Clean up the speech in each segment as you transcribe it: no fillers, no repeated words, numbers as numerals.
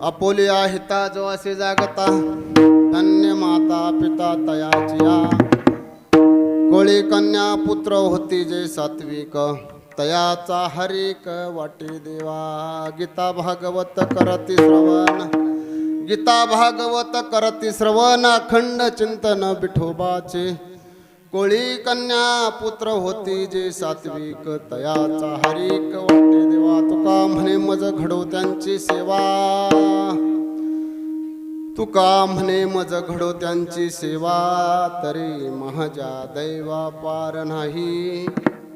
आपोलिया हिता जो असे जागता धन्य माता पिता तयाचिया कोळी कन्या पुत्र होती जे सात्विक तयाचा हरिक वाटे देवा गीता भागवत करती श्रवण गीता भागवत करती श्रवण अखंड चिंतन विठोबाचे कोळी कन्या पुत्र होती जे सात्विक तयाचा हरिक वाटे देवा तुका म्हणे मज घडो त्यांची सेवा तुका म्हणे मज घडो त्यांची सेवा तरी महाजा दैवा पार नाही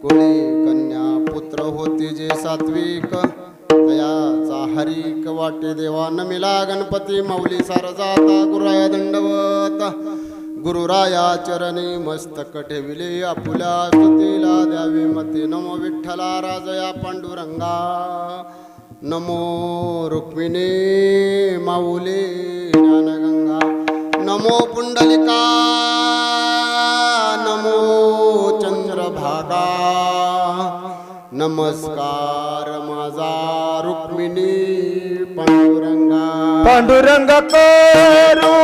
कोळी कन्या पुत्र होती जे सात्विक तयाचा हरिक वाटे देवा नमिला गणपती माऊली सारजाता गुराया दंडवत गुरुराया चरणी मस्तक ठेविले आपुल्या स्तुतीला द्यावे मते नमो विठ्ठला राजया पांडुरंगा नमो रुक्मिणी माऊली ज्ञानगंगा नमो पुंडलिका नमो चंद्रभागा नमस्कार माझा रुक्मिणी पांडुरंगा पांडुरंग करू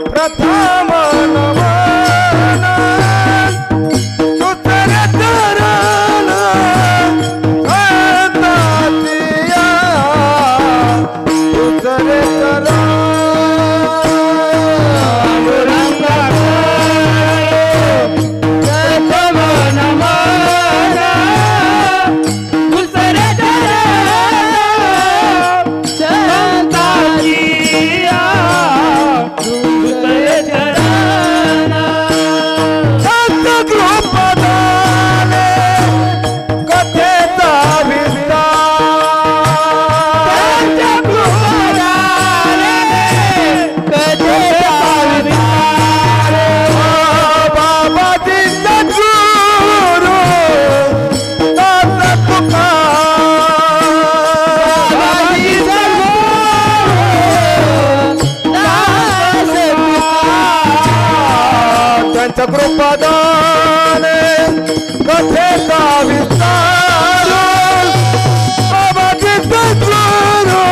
प्रथम नमन तुझे चरण करतातिया तुझे चरण पांडुरंग प्रथम नमन तुझे चरण करतातिया कृपादान कथेचा विस्तार बाबाजी सद्गुरू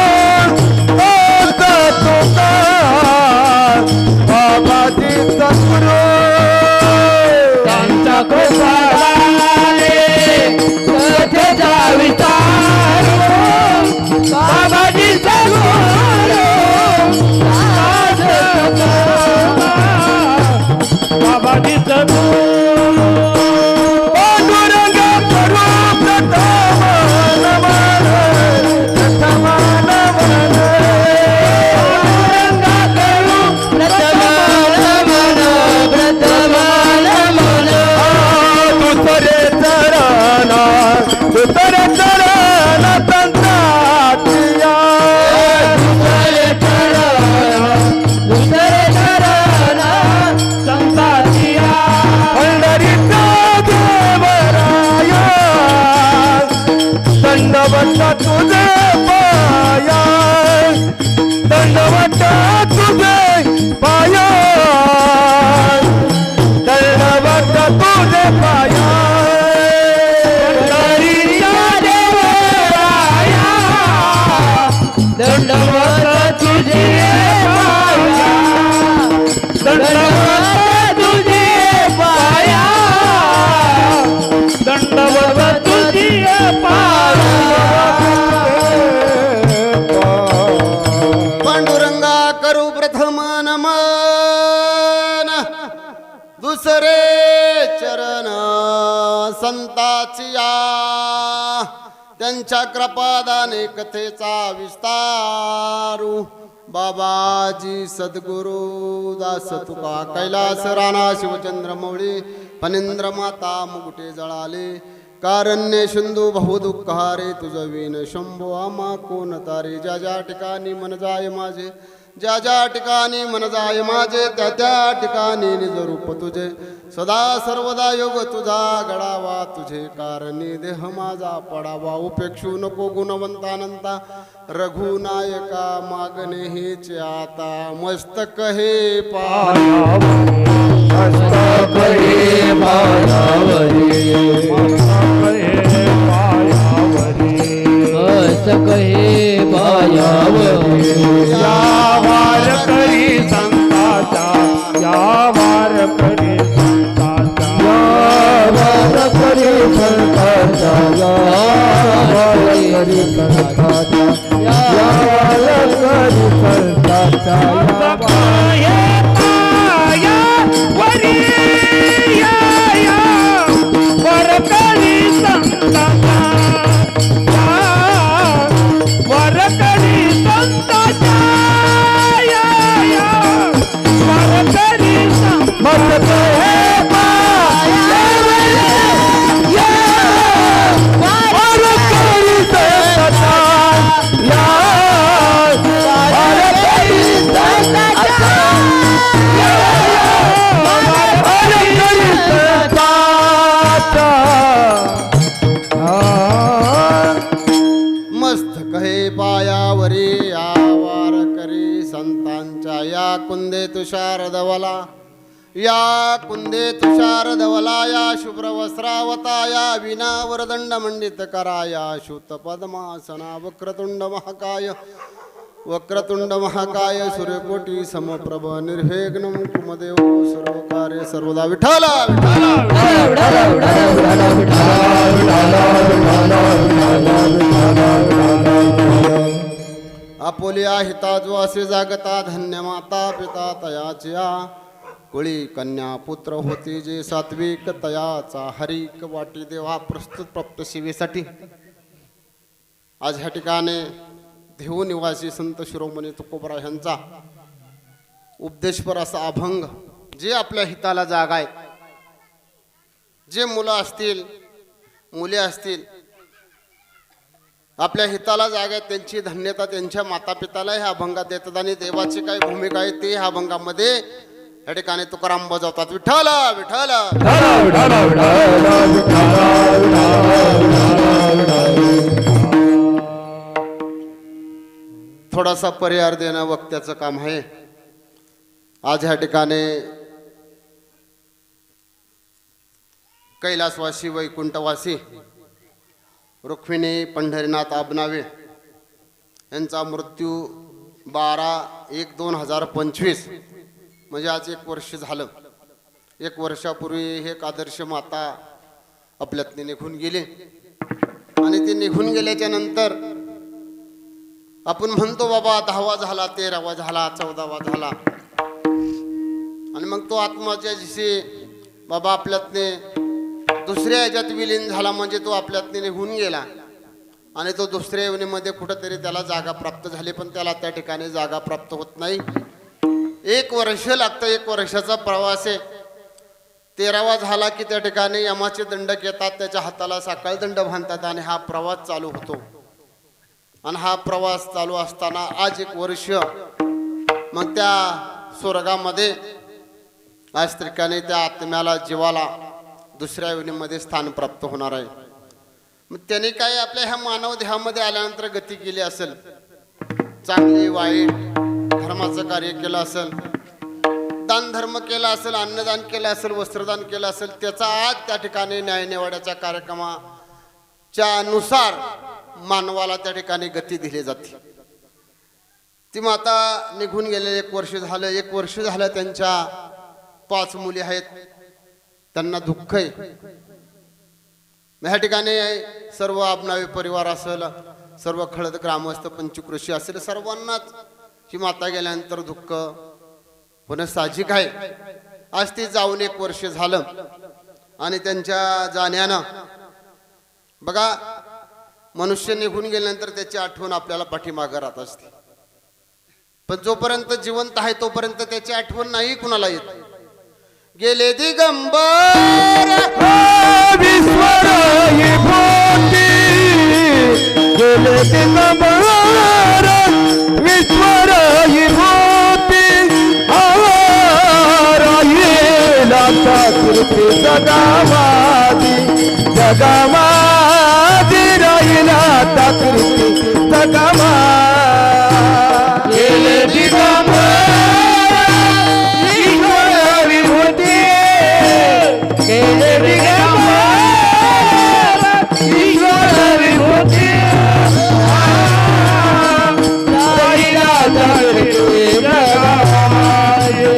बाबाजी सद्गुरू त्यांच्या कृपादाने कथेचा विस्तार बाबाजी सद्गुरू बाबाजी पांडुरंग करू प्रथम नमन प्रथम नमन पांडुरंग करू प्रथम नमन प्रथम नमन दुसरे चरण संतातिया दुसरे चरण संतातिया पंढरीचा देवराया दंडवत तुझे पाया दंडवत तुझे पाया दंडवत तुझे पाया पंढरीचा देवराया दंडवत तुझे पाया दंडवत तुझे पाया दंडवत तुझे पाया पांडुरंगा करू प्रथम नमन दुसरे चरण संताचिया त्यांच्या कृपादाने कथेचा विस्तारू बाबाजी सद्गुरू दास तुका कैलास राणा शिवचंद्र मौळी फणींद्र माता मुकुटे जळाले कारण्य सिंधू बहु दुःखारे तुझ विन शंभो आमा कोण तारे ज्या ज्या ठिकाणी मन जाय माझे ज्या ज्या ठिकाणी मन जाय माझे त्या त्या ठिकाणी निज रूप तुझे सदा सर्वदा योग तुझा गडावा तुझे कारणी देह माझा पडावा उपेक्षू नको गुणवंतानंता रघुनायका मागणे हेच आता मस्तक हे पायावरी मस्तक हे पायावरी मस्तक हे पायावरी या वार करी संताचा या वार करी संताचा या वार करी संताचा या वार करी संताचा या वार करी संताचा मस्तक हे पायावरी या वार करी संताचा या वार करी संताचा मस्तक हे पायावरी या वार करी संतांच्या या कुंदे तुषार धवला या कुंदे तुषार धवला या शुभ्र वस्त्रावता या विना वरदंड मंडित करा या शूत पद्मासना वक्रतुंड महाकाय सूर्यकोटी समप्रभ निर्विघ्नं कुमदेव सर्व कार्य सर्वदा विठाला आपोलिया हिता जो असे जागता धन्य माता पिता तयाच्या कुळी कन्या पुत्र होती जे सात्विक तयाचा हरिक वाटी देवा प्रस्तुत प्राप्त सेवेसाठी आज ह्या ठिकाणी देहू निवासी संत शिरोमणी तुकोबरा यांचा उपदेशपर असा अभंग जे आपल्या हिताला जागा आहेत जे मुलं असतील मुले असतील आपल्या हिताला जागा आहेत त्यांची धन्यता त्यांच्या माता पिताला ह्या अभंगात देतात आणि देवाची काय भूमिका आहे ते ह्या अभंगामध्ये या ठिकाणी तुकाराम बजावतात विठ्ठला विठ्ठला थोडासा परिहार देणं वक्त्याचं काम आहे आज ह्या ठिकाणी कैलासवासी वैकुंठवासी रुक्मिणी पंढरीनाथ आबनावे यांचा मृत्यू 12/1/2025 म्हणजे आज 1 वर्ष झालं 1 वर्षापूर्वी हे आदर्श माता आपल्यातनी निघून गेले आणि ते निघून गेल्याच्या नंतर आपण म्हणतो बाबा 10वा झाला 13वा झाला 14वा झाला आणि मग तो आत्माच्या दिवशी बाबा आपल्यातने दुसऱ्या ह्याच्यात विलीन झाला म्हणजे तो आपल्यातने निघून गेला आणि तो दुसऱ्या योनीमध्ये कुठंतरी त्याला जागा प्राप्त झाली पण त्याला त्या ठिकाणी जागा प्राप्त होत नाही 1 वर्ष लागतं 1 वर्षाचा प्रवास आहे 13वा झाला की त्या ठिकाणी यमाचे दंडक येतात त्याच्या हाताला साकाळ दंड बांधतात आणि हा प्रवास चालू होतो आणि हा प्रवास चालू असताना आज 1 वर्ष मग त्या स्वर्गामध्ये आज ठिकाणी त्या आत्म्याला जीवाला दुसऱ्या योनीमध्ये स्थान प्राप्त होणार आहे मग त्याने काय आपल्या ह्या मानव देहामध्ये आल्यानंतर गती केली असेल चांगली वाईट धर्माचं कार्य केलं असेल दान धर्म केला असेल अन्नदान केलं असेल वस्त्रदान केलं असेल त्याचा आज त्या ठिकाणी न्यायनिवाड्याच्या कार्यक्रमाच्या नुसार मानवाला त्या ठिकाणी गती दिली जाते ती माता निघून गेले 1 वर्ष झालं 1 वर्ष झालं त्यांच्या 5 मुली आहेत त्यांना दुःख आहे ह्या ठिकाणी सर्व आबनावी परिवार असेल सर्व खळद ग्रामस्थ पंचकृषी असेल सर्वांनाच ही माता गेल्यानंतर दुःख होणं साहजिक आहे आज ती जाऊन 1 वर्ष झालं आणि त्यांच्या जाण्यानं बघा मनुष्य निघून गेल्यानंतर त्याची आठवण आपल्याला पाठीमागे राहत असते पण जोपर्यंत जिवंत आहे तोपर्यंत त्याची आठवण नाही कुणाला येत गेले दिगंबर विश्वर गेले दिगंबर विश्वर जगामागे राहिला आता कीर्ती जगामा गेले दिगंबर ईश्वर विभूती गेले दिगंबर ईश्वर विभूती राहिला आता कीर्ती जगामागे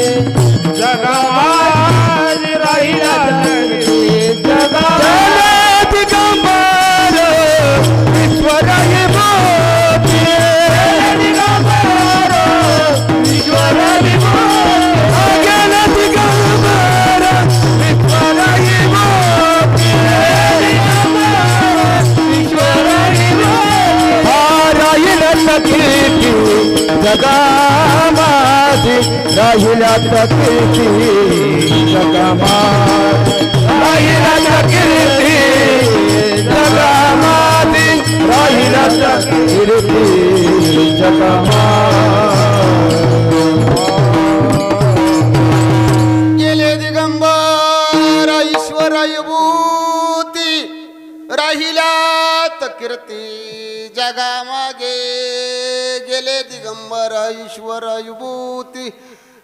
जगामागे राहिला दिगंबर ईश्वर विभूती दिगंबर ईश्वर विभूती गेले दिगंबर ईश्वर विभूती ईश्वर विभूती राहिला कीर्ती जगामागे राहिला कीर्ती जगामागे राहिला कीर्ती जगामागे राहिला कीर्ती गेले दिगंबर ईश्वर विभूती राहिल्यात कीर्ती जगामागे गेले दिगंबर ईश्वर विभूती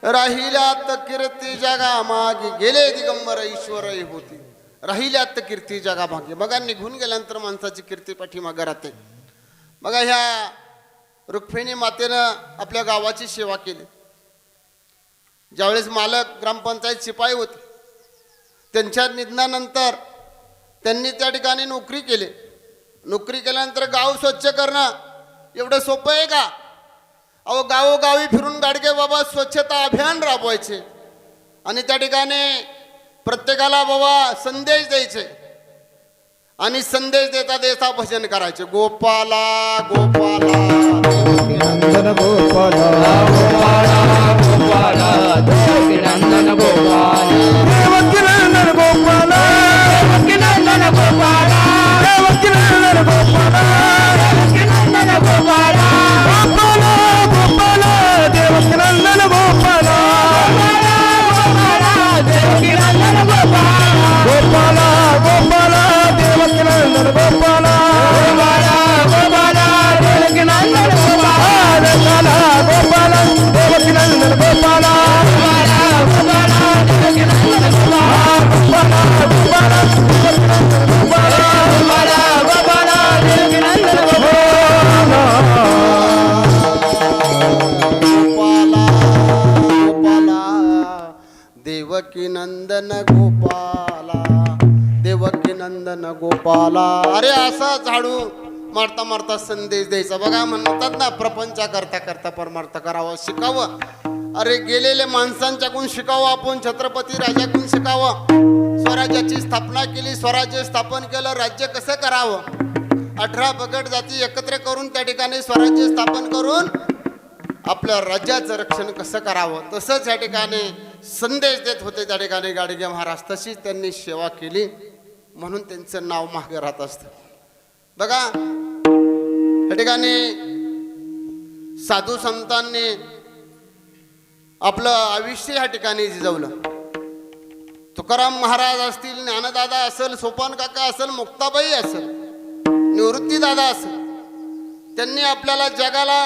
राहिल्यात कीर्ती जगामागे गेले दिगंबर ईश्वर विभूती राहिल्यात कीर्ती जगामागे. बघा निघून गेल्यानंतर माणसाची कीर्ती पाठीमागे राहते. बघा ह्या रुक्मिणी मातेनं आपल्या गावाची सेवा केली. ज्यावेळेस मालक ग्रामपंचायत शिपाई होते त्यांच्या निधनानंतर त्यांनी त्या ठिकाणी नोकरी केली. नोकरी केल्यानंतर गाव स्वच्छ करणं एवढं सोपं आहे का? अहो गावोगावी फिरून गाडगे बाबा स्वच्छता अभियान राबवायचे आणि त्या ठिकाणी प्रत्येकाला बाबा संदेश द्यायचे आणि संदेश देता देता भजन करायचे. गोपाला गोपाला नंदन गोपाला गोपाला गोपाला देवकी नंदन गोपाला देवकी नंदन गोपाला देवकी नंदन गोपाला देवकी नंदन गोपाला देवकी नंदन गोपाला गोपाला गोपाला देवकी नंदन गोपाला देवकी नंदन गोपाला गोपाला गोपाला देवकी नंदन गोपाला गोपाला गोपाला देवकी नंदन गोपाला गोपाला देवकी नंदन गोपाला गोपाला देवकी नंदन गोपाला गोपाला गोपाला देवकी नंदन गोपाला देवकी नंदन गोपाला देवकी नंदन गोपाला. अरे असा झाडू मारता मारता संदेश द्यायचा. बघा म्हणतात ना प्रपंच करता करता परमार्थ करावं शिकावं. अरे गेलेले माणसांच्याकडून शिकावं आपण. छत्रपती राजाकडून शिकावं. स्वराज्याची स्थापना केली, स्वराज्य स्थापन केलं, राज्य कसं करावं. 18 पगड जाती एकत्र करून त्या ठिकाणी स्वराज्य स्थापन करून आपल्या राज्याचं रक्षण कसं करावं तसंच या ठिकाणी संदेश देत होते त्या ठिकाणी गाडगे महाराज. तशीच त्यांनी सेवा केली म्हणून त्यांचं नाव मागे राहत असतं. बघा त्या ठिकाणी साधू संतांनी आपलं आयुष्य या ठिकाणी जिजवलं. तुकाराम महाराज असतील, ज्ञानदादा असेल, सोपान काका असेल, मुक्ताबाई असेल, निवृत्ती दादा असेल, त्यांनी आपल्याला जगाला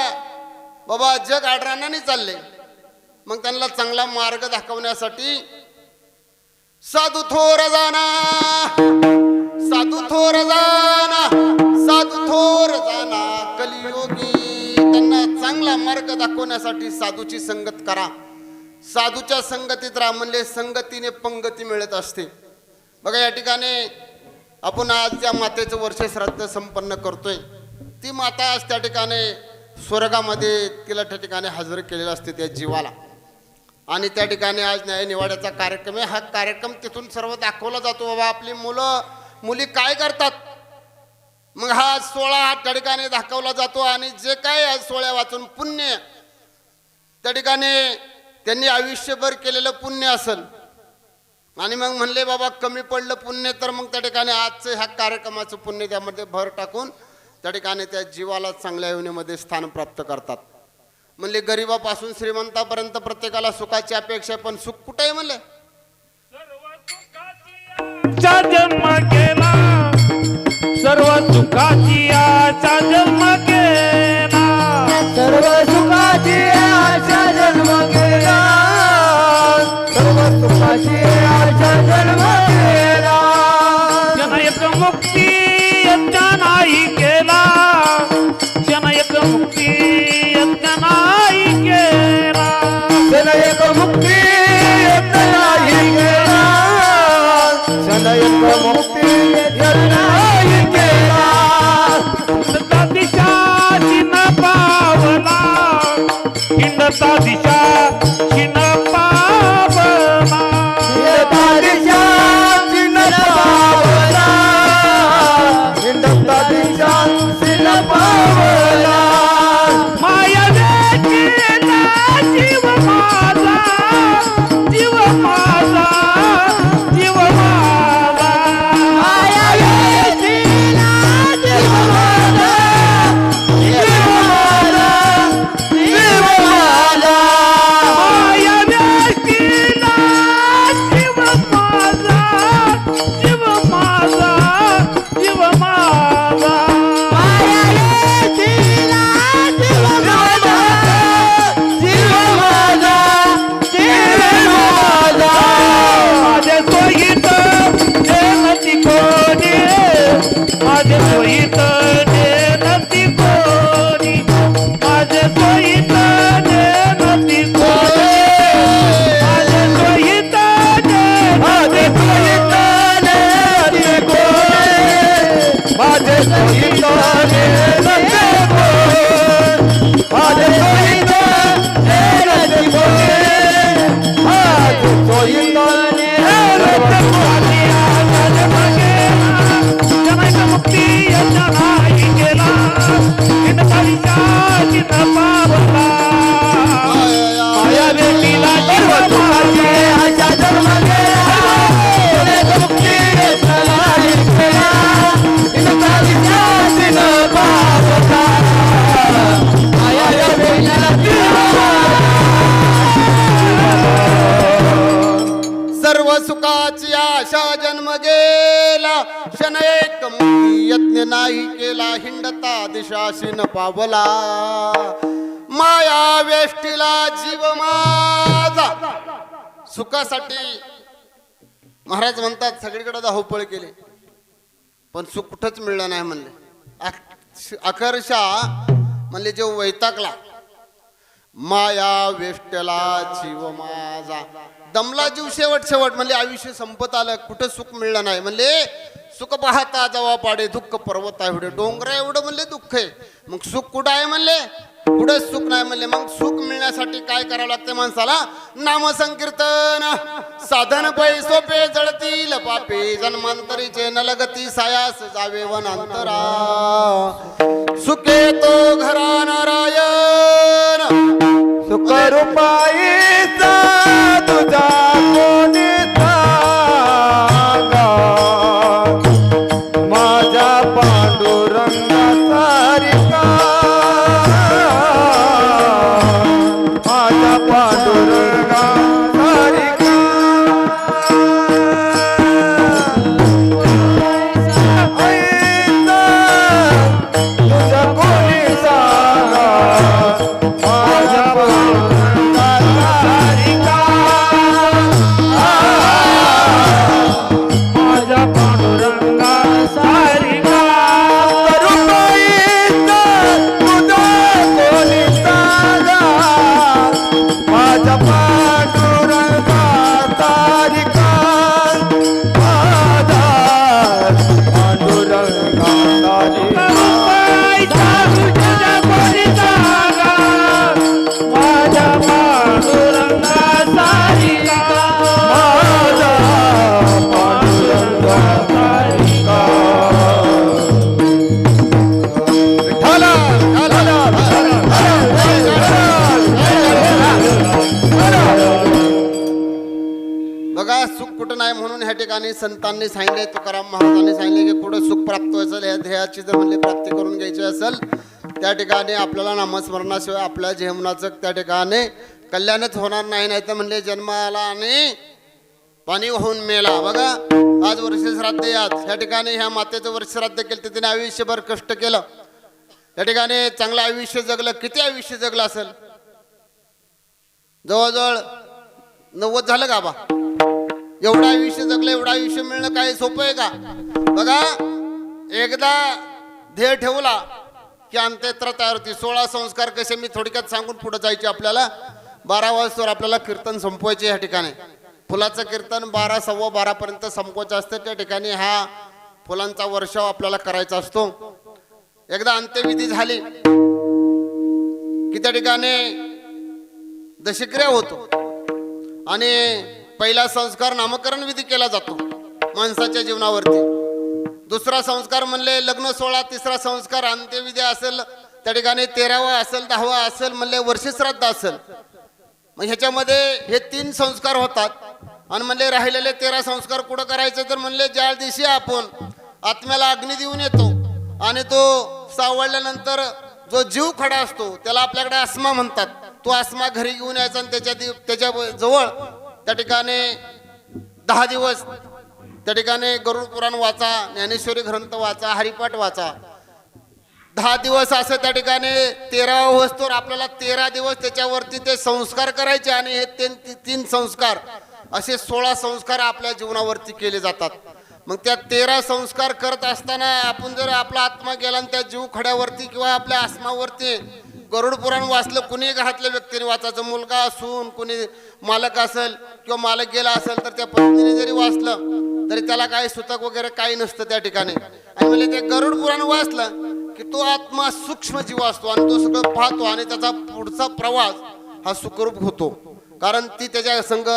बाबा जग आडरानाने चालले. मग त्यांना चांगला मार्ग दाखवण्यासाठी साधू थोर जाना साधू थोर जाना साधू थोर जाना कलियोगी. त्यांना चांगला मार्ग दाखवण्यासाठी साधूची संगत करा. साधूच्या संगतीत राहा म्हणजे संगतीने पंगती मिळत असते. बघा या ठिकाणी आपण आज त्या मातेचं वर्ष श्राद्ध संपन्न करतोय. ती माता आज त्या ठिकाणी स्वर्गामध्ये तिला त्या ठिकाणी हजर केलेला असते त्या जीवाला. आणि त्या ठिकाणी आज न्याय निवाड्याचा कार्यक्रम आहे. हा कार्यक्रम तिथून सर्व दाखवला जातो. बाबा आपली मुलं मुली काय करतात. मग हा सोहळा हा त्या ठिकाणी दाखवला जातो. आणि जे काय आज सोहळ्या वाचून पुण्य त्या ठिकाणी त्यांनी आयुष्यभर केलेलं पुण्य असेल आणि मग म्हणले बाबा कमी पडलं पुण्य तर मग त्या ठिकाणी आजचं ह्या कार्यक्रमाचं पुण्य त्यामध्ये भर टाकून त्या ठिकाणी त्या जीवाला चांगल्या योनीमध्ये स्थान प्राप्त करतात. म्हणले गरिबापासून श्रीमंतापर्यंत प्रत्येकाला सुखाची अपेक्षा, पण सुख कुठे आहे म्हणले. जन्म केला मुक्ती यज्ञ नाही केला जन एक मुक्ती यज्ञ नाही केला जन एक मुक्ती यज्ञ नाही केला जन एक मुक्ती यज्ञ नाही केला हिंडता दिशा चिन्ह पावला हिंडता दिशा चिन्ह पावला हिंडता दिशा पावला हिंडता दिशा सिन पावला माया वेचीला जीव माझा जीव माझा जीव माझा माया वेचीला जीव माझा जीव माझा जीव माझा माया वेचीला जीव माझा जीव माझा जीव माझा माया वेचीला जीव माझा जीव माझा जीव माझा माझे सोयीत देनती कोणी माझे सोयीत देनती कोणी माझे सोयीत देनती कोणी माझे सोयीत माझे सोयीताने नदी कोणी माझे सोयीताने नदी कोणी माझे सोयीताने नदी कोणी माझे सोयीताने नदी कोणी मुक्ती यज्ञ नाही केला हिंडता दिशा चिन्ह पावला माया भेटीला जीव तुझे आशा जन्म गेला तुझे मुक्ती नाही केला इनका दिशासीन पावला माया भेटीला सर्व सुखाची आशा जन्म गेला क्षण एक मुक्ती यज्ञ नाही केला हिंडता दिशाशी न पावला माया वेष्टीला जीव माझा सुखासाठी महाराज म्हणतात सगळीकडे धावपळ केली पण सुख कुठंच मिळलं नाही म्हणले अक्षरशः म्हणले जो वैतागला माया वेष्टला जीव माझा दमला जीव शेवट शेवट म्हणले आयुष्य संपत आलं कुठं सुख मिळलं नाही म्हणले सुख पाहता जवा पाडे दुःख पर्वत आहे एवढे डोंगर एवढं म्हणले दुःख आहे मग सुख कुठं आहे म्हणले कुठं सुख नाही म्हणले मग सुख मिळण्यासाठी काय करावं लागतं माणसाला नाम संकीर्तन साधन पै सोपे जळतील पापे जन्मांतरीचे नलगती सायास जावे वनांतरा सुखे तो घरा नारायण सुख रूपाईचा तुझा कोणी सांगा माझ्या पांडुरंगा सारिका माझ्या पांडुरंगा सारिका आईचा तुझा कोणी सांगा माझ्या पांडुरंगा सारिका माझ्या पांडुरंगा सारिका करुणाईचा तुझा कोणी सांगा माझ्या पांडुरंगा सारिका माझा पांडुरंगा सारिका रुपाईचा तुझ्या कोणी सांगा माझ्या पांडुरंगा सारिका माझा पांडुरंगा सारिका विठ्ठला बघा सुख कुठं नाही म्हणून ह्या ठिकाणी संतांनी सांगितले तुकाराम महाराजांनी सांगितले की कुठं सुख प्राप्त व्हायचं ह्या ध्येयाची जर म्हणले प्राप्ती करून घ्यायची असेल त्या ठिकाणी आपल्याला नामस्मरणाशिवाय आपल्या जीवनाचं त्या ठिकाणी कल्याणच होणार नाही नाही तर म्हणले जन्माला आणि पाणी वाहून मेला बघा आज वर्ष श्राद्ध यात ह्या ठिकाणी ह्या मातेचं वर्ष श्राद्ध केलं तर तिने आयुष्यभर कष्ट केलं त्या ठिकाणी चांगलं आयुष्य जगलं किती आयुष्य जगलं असेल जवळजवळ 90 झालं का बा एवढं आयुष्य जगलं, एवढं आयुष्य मिळणं काय सोपं आहे का? बघा, एकदा ध्येय ठेवला की अंत्यत्र तयार होती. 16 संस्कार कसे मी थोडक्यात सांगून पुढे जायचे आपल्याला. 12 वाजता आपल्याला कीर्तन संपवायचे. या ठिकाणी फुलाचं कीर्तन 12 सव्वा 12 पर्यंत संपवायचं असतं. त्या ठिकाणी हा फुलांचा वर्षाव आपल्याला करायचा असतो. एकदा अंत्यविधी झाली की त्या ठिकाणी दशक्रिया होतो आणि पहिला संस्कार नामकरण विधी केला जातो माणसाच्या जीवनावरती. दुसरा संस्कार म्हणले लग्न सोहळा. तिसरा संस्कार अंत्यविधी असेल, त्या ठिकाणी 13वा असेल, 10वा असेल, म्हणले वर्षश्राद्ध असेल. मग ह्याच्यामध्ये हे 3 संस्कार होतात. आणि म्हणले राहिलेले 13 संस्कार कुठं करायचे? तर म्हणले ज्या दिवशी आपण आत्म्याला अग्नी देऊन येतो आणि तो सावळल्यानंतर जो जीव खडा असतो त्याला आपल्याकडे आस्मा म्हणतात. तो आस्मा घरी घेऊन यायचा आणि त्याच्या जवळ त्या ठिकाणी 10 दिवस त्या ठिकाणी गरुड पुराण वाचा, ज्ञानेश्वरी ग्रंथ वाचा, हरिपाठ वाचा. 10 दिवस असं त्या ठिकाणी 13वा वस्तूवर आपल्याला 13 दिवस त्याच्यावरती ते संस्कार करायचे. आणि हे 3 संस्कार असे 16 संस्कार आपल्या जीवनावरती केले जातात. मग त्या 13 संस्कार करत असताना आपण जर आपला आत्मा गेला आणि त्या जीव खड्यावरती किंवा आपल्या आत्मावरती गरुड पुराण वाचलं, कुणी घरातल्या व्यक्तीने वाचायचं, मुलगा असून कुणी मालक असेल किंवा मालक गेला असेल तर त्या पत्नीने जरी वाचलं तरी त्याला काही सुतक वगैरे काही नसतं त्या ठिकाणी. आणि म्हणजे ते गरुड पुराण वाचलं की तो आत्मा सूक्ष्म जीव असतो आणि तो सगळं पाहतो आणि त्याचा पुढचा प्रवास हा सुखरूप होतो. कारण ती त्याच्या संग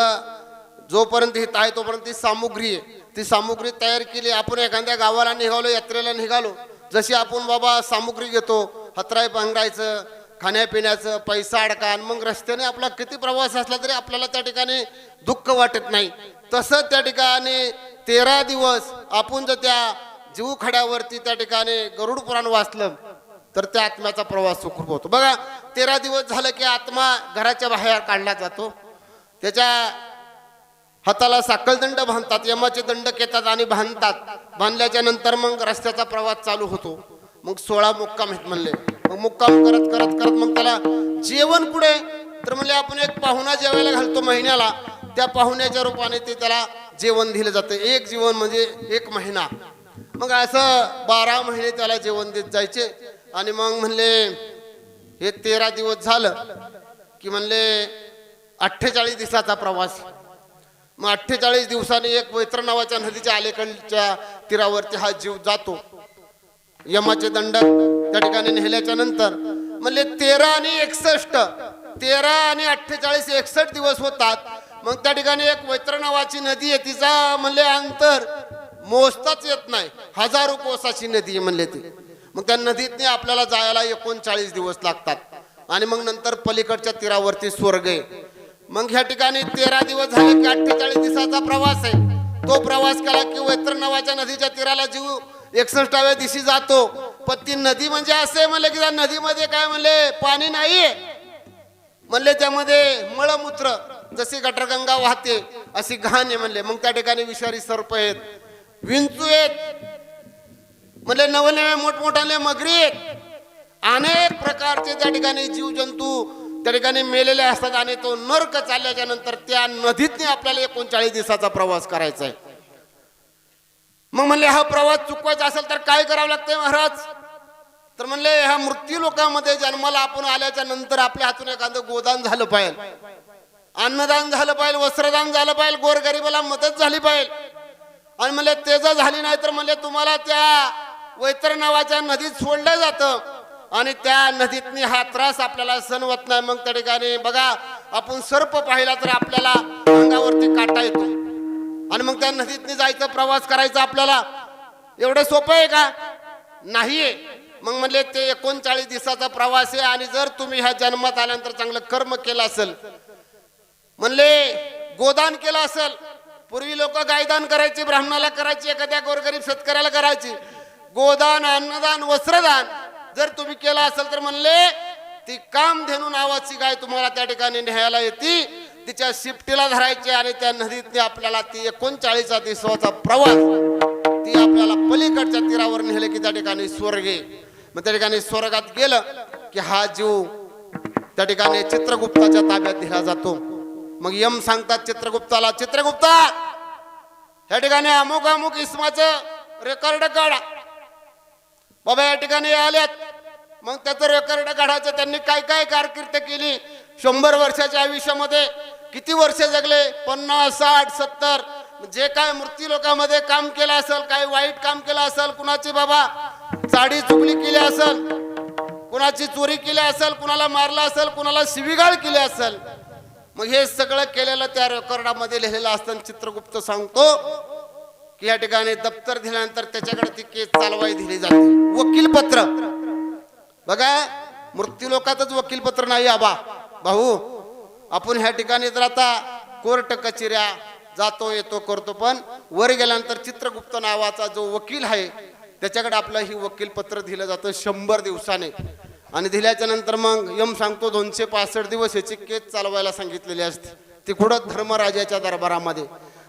जोपर्यंत हित आहे तोपर्यंत ती सामुग्री आहे. ती सामुग्री तयार केली. आपण एखाद्या गावाला निघालो, यात्रेला निघालो, जशी आपण बाबा सामुग्री घेतो, हतराय पांघरायचं, खाण्यापिण्याचं, पैसा अडका, आणि मग रस्त्याने आपला किती प्रवास असला तरी आपल्याला त्या ठिकाणी दुःख वाटत नाही. तसं त्या ठिकाणी 13 दिवस आपण जर त्या जीव खड्यावरती त्या ठिकाणी गरुड पुराण वाचलं तर त्या आत्म्याचा प्रवास सुखरूप होतो. बघा, 13 दिवस झालं की आत्मा घराच्या बाहेर काढला जातो. त्याच्या हाताला साखळदंड बांधतात, यमाचे दंडक येतात आणि बांधतात. बांधल्याच्या नंतर मग रस्त्याचा प्रवास चालू होतो. मग 16 मुक्काम आहेत म्हणले. मग मुक्काम करत करत करत मग त्याला जेवण पुढे. तर म्हणले आपण एक पाहुणा जेवायला घालतो महिन्याला, त्या पाहुण्याच्या रूपाने ते त्याला जेवण दिलं जातं. एक जीवन म्हणजे 1 महिना. मग असं 12 महिने त्याला जेवण देत जायचे. आणि मग म्हणले हे 13 दिवस झालं की म्हणले 48 दिवसाचा प्रवास. मग 48 दिवसांनी एक वैत्र नावाच्या नदीच्या अलीकडच्या तीरावरती हा जीव जातो. यमाचे दंडक त्या ठिकाणी नेल्याच्या नंतर म्हणले 13 आणि 61, 13 आणि 48 61 दिवस होतात. मग त्या ठिकाणी एक वैत्र नावाची नदी आहे, तिचा म्हणले अंतर मोजताच येत नाही, 1000 कोसाची नदी आहे म्हणले ती. मग त्या नदीतने आपल्याला जायला 39 दिवस लागतात. आणि मग नंतर पलीकडच्या तीरावरती स्वर्ग आहे. मग ह्या ठिकाणी 13 दिवस झाले की 48 दिवसाचा प्रवास आहे. तो प्रवास केला की वैत्र नावाच्या नदीच्या तीराला जीव 61व्या दिवशी जातो. पण ती नदी म्हणजे असे म्हणले की त्या नदीमध्ये काय म्हणले पाणी नाहीये म्हणले, त्यामध्ये मळमूत्र जशी गटरगंगा वाहते अशी घाण आहे म्हणले. मग त्या ठिकाणी विषारी सर्प आहेत, विंचू आहेत म्हणले, नवनवे मोठमोठाले मगरी आहेत, अनेक प्रकारचे त्या ठिकाणी जीव जंतू त्या ठिकाणी मेलेले असतात. आणि तो नरक चालल्याच्या नंतर त्या नदीतने आपल्याला 39 दिवसाचा प्रवास करायचा आहे. मग म्हणले हा प्रवास चुकवायचा असेल तर काय करावं लागतंय महाराज? तर म्हणले ह्या मृत्यू लोकांमध्ये जन्माला आपण आल्याच्या नंतर आपल्या हातून एखादं गोदान झालं पाहिजे, अन्नदान झालं पाहिजे, वस्त्रदान झालं पाहिजे, गोरगरिबाला मदत झाली पाहिजे. आणि म्हणले ते जर झाली नाही तर म्हणले तुम्हाला त्या वैत्र नावाच्या नदीत सोडलं जातं आणि त्या नदीतनी हा त्रास आपल्याला सहन होत नाही. मग त्या ठिकाणी बघा, आपण सर्प पाहिला तर आपल्याला अंगावरती काटा येतो. आणि मग त्या नदीतनी जायचं, प्रवास करायचा आपल्याला. एवढं सोपं आहे का? नाहीये. मग म्हणले ते 39 दिवसाचा प्रवास आहे. आणि जर तुम्ही ह्या जन्मात आल्यानंतर चांगलं कर्म केलं असेल, म्हणले गोदान केलं असेल, पूर्वी लोक गायदान करायचे, ब्राह्मणाला करायची, एखाद्या गोरगरीब शेतकऱ्याला करायची, गोदान, अन्नदान, वस्त्रदान जर तुम्ही केलं असेल तर म्हणले ती कामधेनू नावाची गाय तुम्हाला त्या ठिकाणी न्यायला येते, तिच्या शिपटीला धरायची आणि त्या नदीतने आपल्याला ती 39 दिवसाचा प्रवास ती आपल्याला पलीकडच्या तीरावर नेले की त्या ठिकाणी स्वर्ग आहे. मग त्या ठिकाणी स्वर्गात गेलं की हा जीव त्या ठिकाणी चित्रगुप्ताच्या ताब्यात दिला जातो. मग यम सांगतात चित्रगुप्ताला, चित्रगुप्ता या ठिकाणी अमुक अमुक इसमाचं रेकॉर्ड काढा. बाबा या ठिकाणी आल्यात, मग त्याचं रेकॉर्ड काढायचं. त्यांनी काय काय कारकीर्द केली 100 वर्षाच्या आयुष्यामध्ये, किती वर्ष जगले, 50, 60, 70, जे काय मृत्यू लोकांमध्ये काम केलं असेल, काय वाईट काम केलं असेल, कुणाची बाबा चाडी चुगली केली असेल, कुणाची चोरी केली असेल, कुणाला मारला असेल, कुणाला शिवीगाळ केली असेल, मग हे सगळं केलेलं त्या रेकॉर्डामध्ये लिहिलेलं असताना चित्रगुप्त सांगतो की या ठिकाणी दप्तर दिल्यानंतर त्याच्याकडे ती केस चालवाई दिली जाते. वकील पत्र बघा, मृत्यू लोकातच वकील पत्र नाही आबा भाऊ. आपण ह्या ठिकाणी तर आता कोर्ट कचेऱ्या जातो येतो करतो, पण वर गेल्यानंतर चित्रगुप्त नावाचा जो वकील आहे त्याच्याकडे आपलं ही वकील पत्र दिलं जातं 100 दिवसाने. आणि दिल्याच्या नंतर मग यम सांगतो 265 दिवस याची केस चालवायला सांगितलेली असते, ती कुठं धर्मराजाच्या दरबारामध्ये.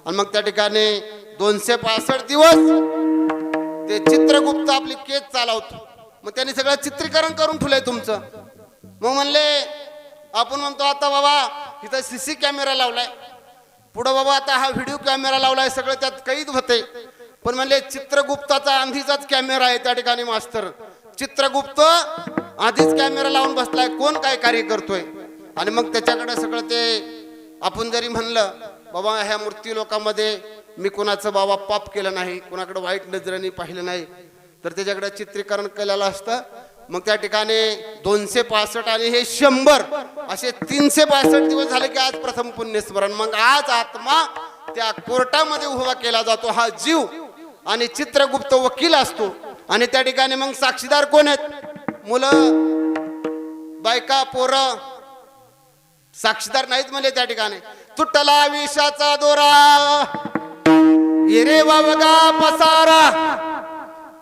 आणि मग त्या ठिकाणी 265 दिवस ते चित्रगुप्त आपली केस चालवतो. मग त्यांनी सगळं चित्रीकरण करून ठेवलंय तुमचं. मग म्हणले आपण म्हणतो आता बाबा इथं सीसी कॅमेरा लावलाय, पुढं बाबा आता हा व्हिडिओ कॅमेरा लावलाय, सगळं त्यात कैद होते. पण म्हणले चित्रगुप्ताचा आधीचाच कॅमेरा आहे त्या ठिकाणी मास्तर. चित्रगुप्त आधीच कॅमेरा लावून बसलाय, कोण काय कार्य करतोय. आणि मग त्याच्याकडे सगळं ते आपण जरी म्हणलं बाबा ह्या मृत्यू लोकांमध्ये मी कोणाचं बाबा पाप केलं नाही, कोणाकडे वाईट नजरेने पाहिलं नाही, तर त्याच्याकडे चित्रीकरण केलेलं असतं. मग त्या ठिकाणी 265 आणि हे 100 असे 362 दिवस झाले की आज प्रथम पुण्यस्मरण. मग आज आत्मा त्या कोर्टामध्ये उभा केला जातो, हा जीव. आणि चित्रगुप्त वकील असतो. आणि त्या ठिकाणी मग साक्षीदार कोण आहेत, मुलं बायका पोरं साक्षीदार नाहीत म्हणले. त्या ठिकाणी तुटला विषाचा दोरा, हिरे वावगा पसारा,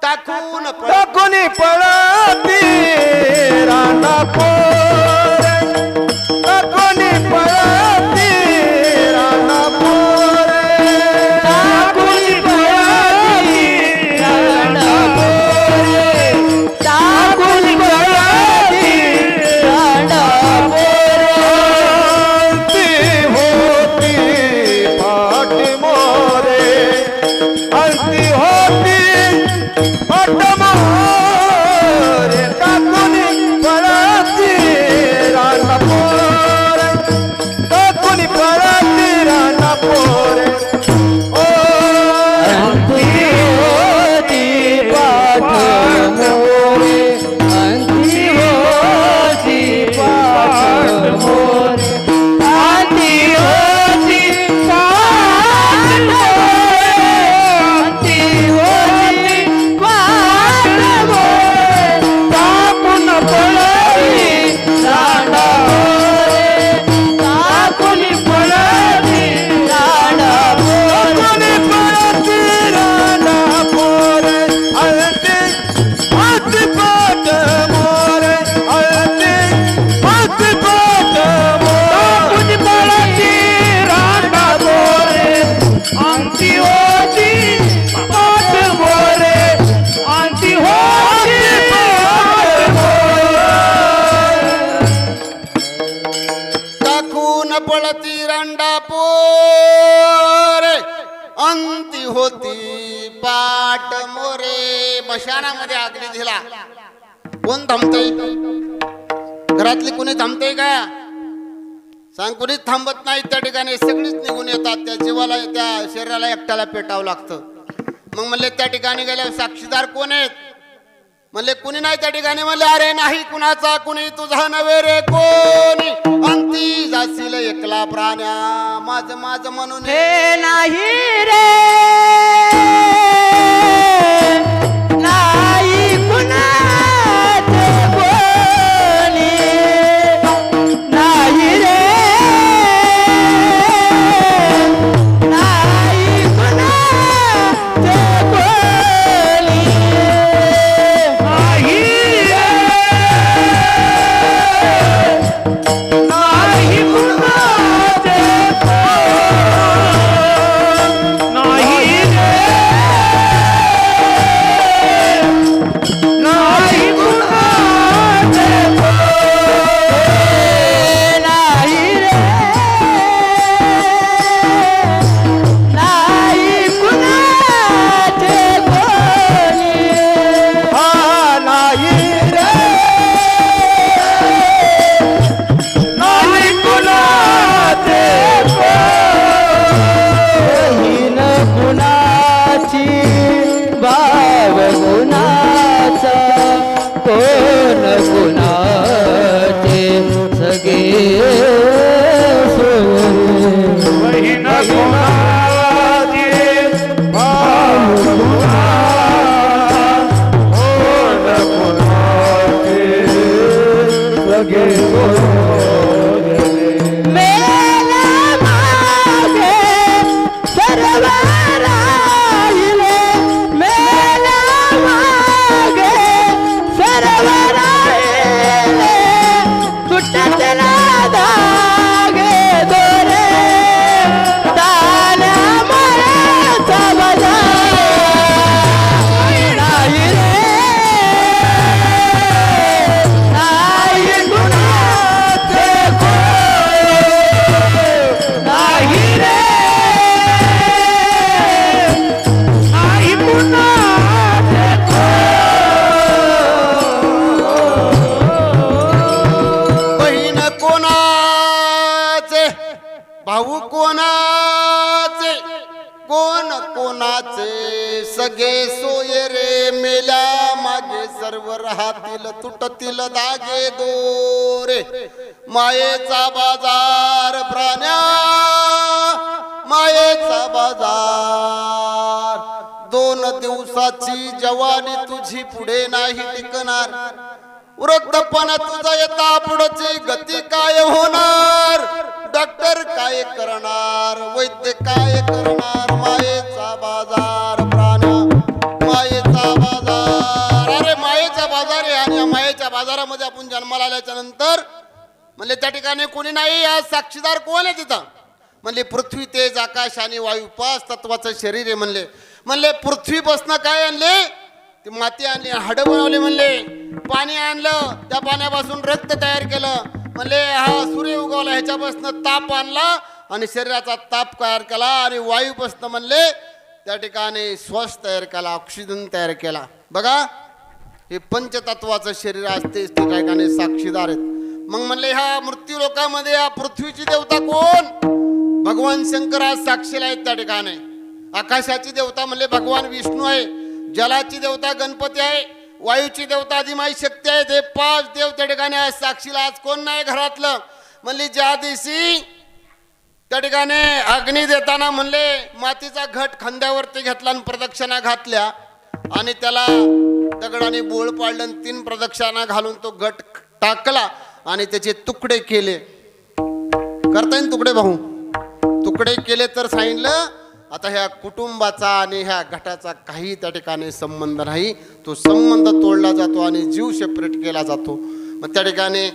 टाकून कोणी पळती राणा पोरे, कोणी पळती राणा पोरे, टाकून पळती राणा पोरे, टाकून पळती राणा अंती होती पाठ मोरे, अंती होती पाठ मोरे, टाकून पळती राणा पोरे, टाकून पळती राणा पोरे. ओ अंती होती पाठ मोरे, अंती होती पाठ मोरे, अंती होती पाठ मोरे, अंती होती पाठ मोरे, टाकून पळती राणा मोरे, टाकून पळती राणा मोरे. कोणी पळती राणा पोरे, अंती होती पाठ मोरे, अंती होती पाठ मोरे. टाकून पळती राणा मोरे, अंती होती पाठ मोरे, अंती होती पाठ टाकून पळती रांडा पोरे, अंती होती पाठ मोरे. मशानामध्ये अग्नी दिला, कोण थांबतय, घरातली कोणी थांबतय का, सांग, कोणीच थांबत नाही. त्या ठिकाणी सगळीच निघून येतात, त्या जीवाला त्या शरीराला एकट्याला पेटावं लागतं. मग म्हणले त्या ठिकाणी गेल्यावर साक्षीदार कोण आहेत, म्हणले कुणी नाही त्या ठिकाणी. म्हणले अरे नाही कुणाचा कुणी, तुझा नव्हे रे कोणी, अंती जाशील एकला प्राण्या, माझ माझ म्हणून हे नाही रे, नाही कुणाचे कोणी, नाही रे, नाही कुणाचे कोणी, नाही रे, नाही कुणाचे कोणी, नाही रे, मेल्या मागे सर्व राहतील तुटतील धागे दोरे मायेचा बाजार प्राण्या मायेचा बाजार 2 दिवसाची जवानी तुझी पुढे नाही टिकणार वृद्धपणा तुझा येता पुढची गती काय होणार डॉक्टर काय करणार वैद्य काय करणार मायेचा बाजार प्राण्या मायेचा बाजार अरे मायेचा बाजार आहे आणि या मायेच्या बाजारामध्ये आपण जन्माला आल्याच्या नंतर म्हणले त्या ठिकाणी कोणी नाही आज साक्षीदार कोण आहे तिथं म्हणले पृथ्वी तेज आकाश आणि वायू 5 तत्वाचं शरीर आहे म्हणले पृथ्वीपासून काय आणले ती माती आणली हाडं बनवले म्हणले पाणी आणलं त्या पाण्यापासून रक्त तयार केलं म्हणले हा सूर्य उगवला ह्याच्यापासून ताप आणला आणि शरीराचा ताप तयार केला आणि वायूपासून म्हणले त्या ठिकाणी श्वास तयार केला ऑक्सिजन तयार केला बघा हे पंचतत्वाचं शरीर असते त्या ठिकाणी साक्षीदार आहेत मग म्हणले ह्या मृत्यू लोकांमध्ये या पृथ्वीची देवता कोण भगवान शंकर आज साक्षीला आहेत त्या ठिकाणी आकाशाची देवता म्हणले भगवान विष्णू आहे जलाची देवता गणपती आहे वायूची देवता आदिमाई शक्ती आहे ते 5 देव त्या ठिकाणी आज साक्षीला आज कोण नाही घरातलं म्हणले ज्या दिवशी त्या ठिकाणी अग्नी देताना म्हणले मातीचा घट खांद्यावरती घेतला आणि प्रदक्षिणा घातल्या आणि त्याला दगडाने बोळ पाडलं आणि 3 प्रदक्षिणा घालून तो घट टाकला आणि त्याचे तुकडे केले करता येईल तुकडे भाऊ तुकडे केले तर सांगितलं आता ह्या कुटुंबाचा आणि ह्या घटाचा काही त्या ठिकाणी संबंध नाही तो संबंध तोडला जातो आणि जीव सेपरेट केला जातो मग त्या ठिकाणी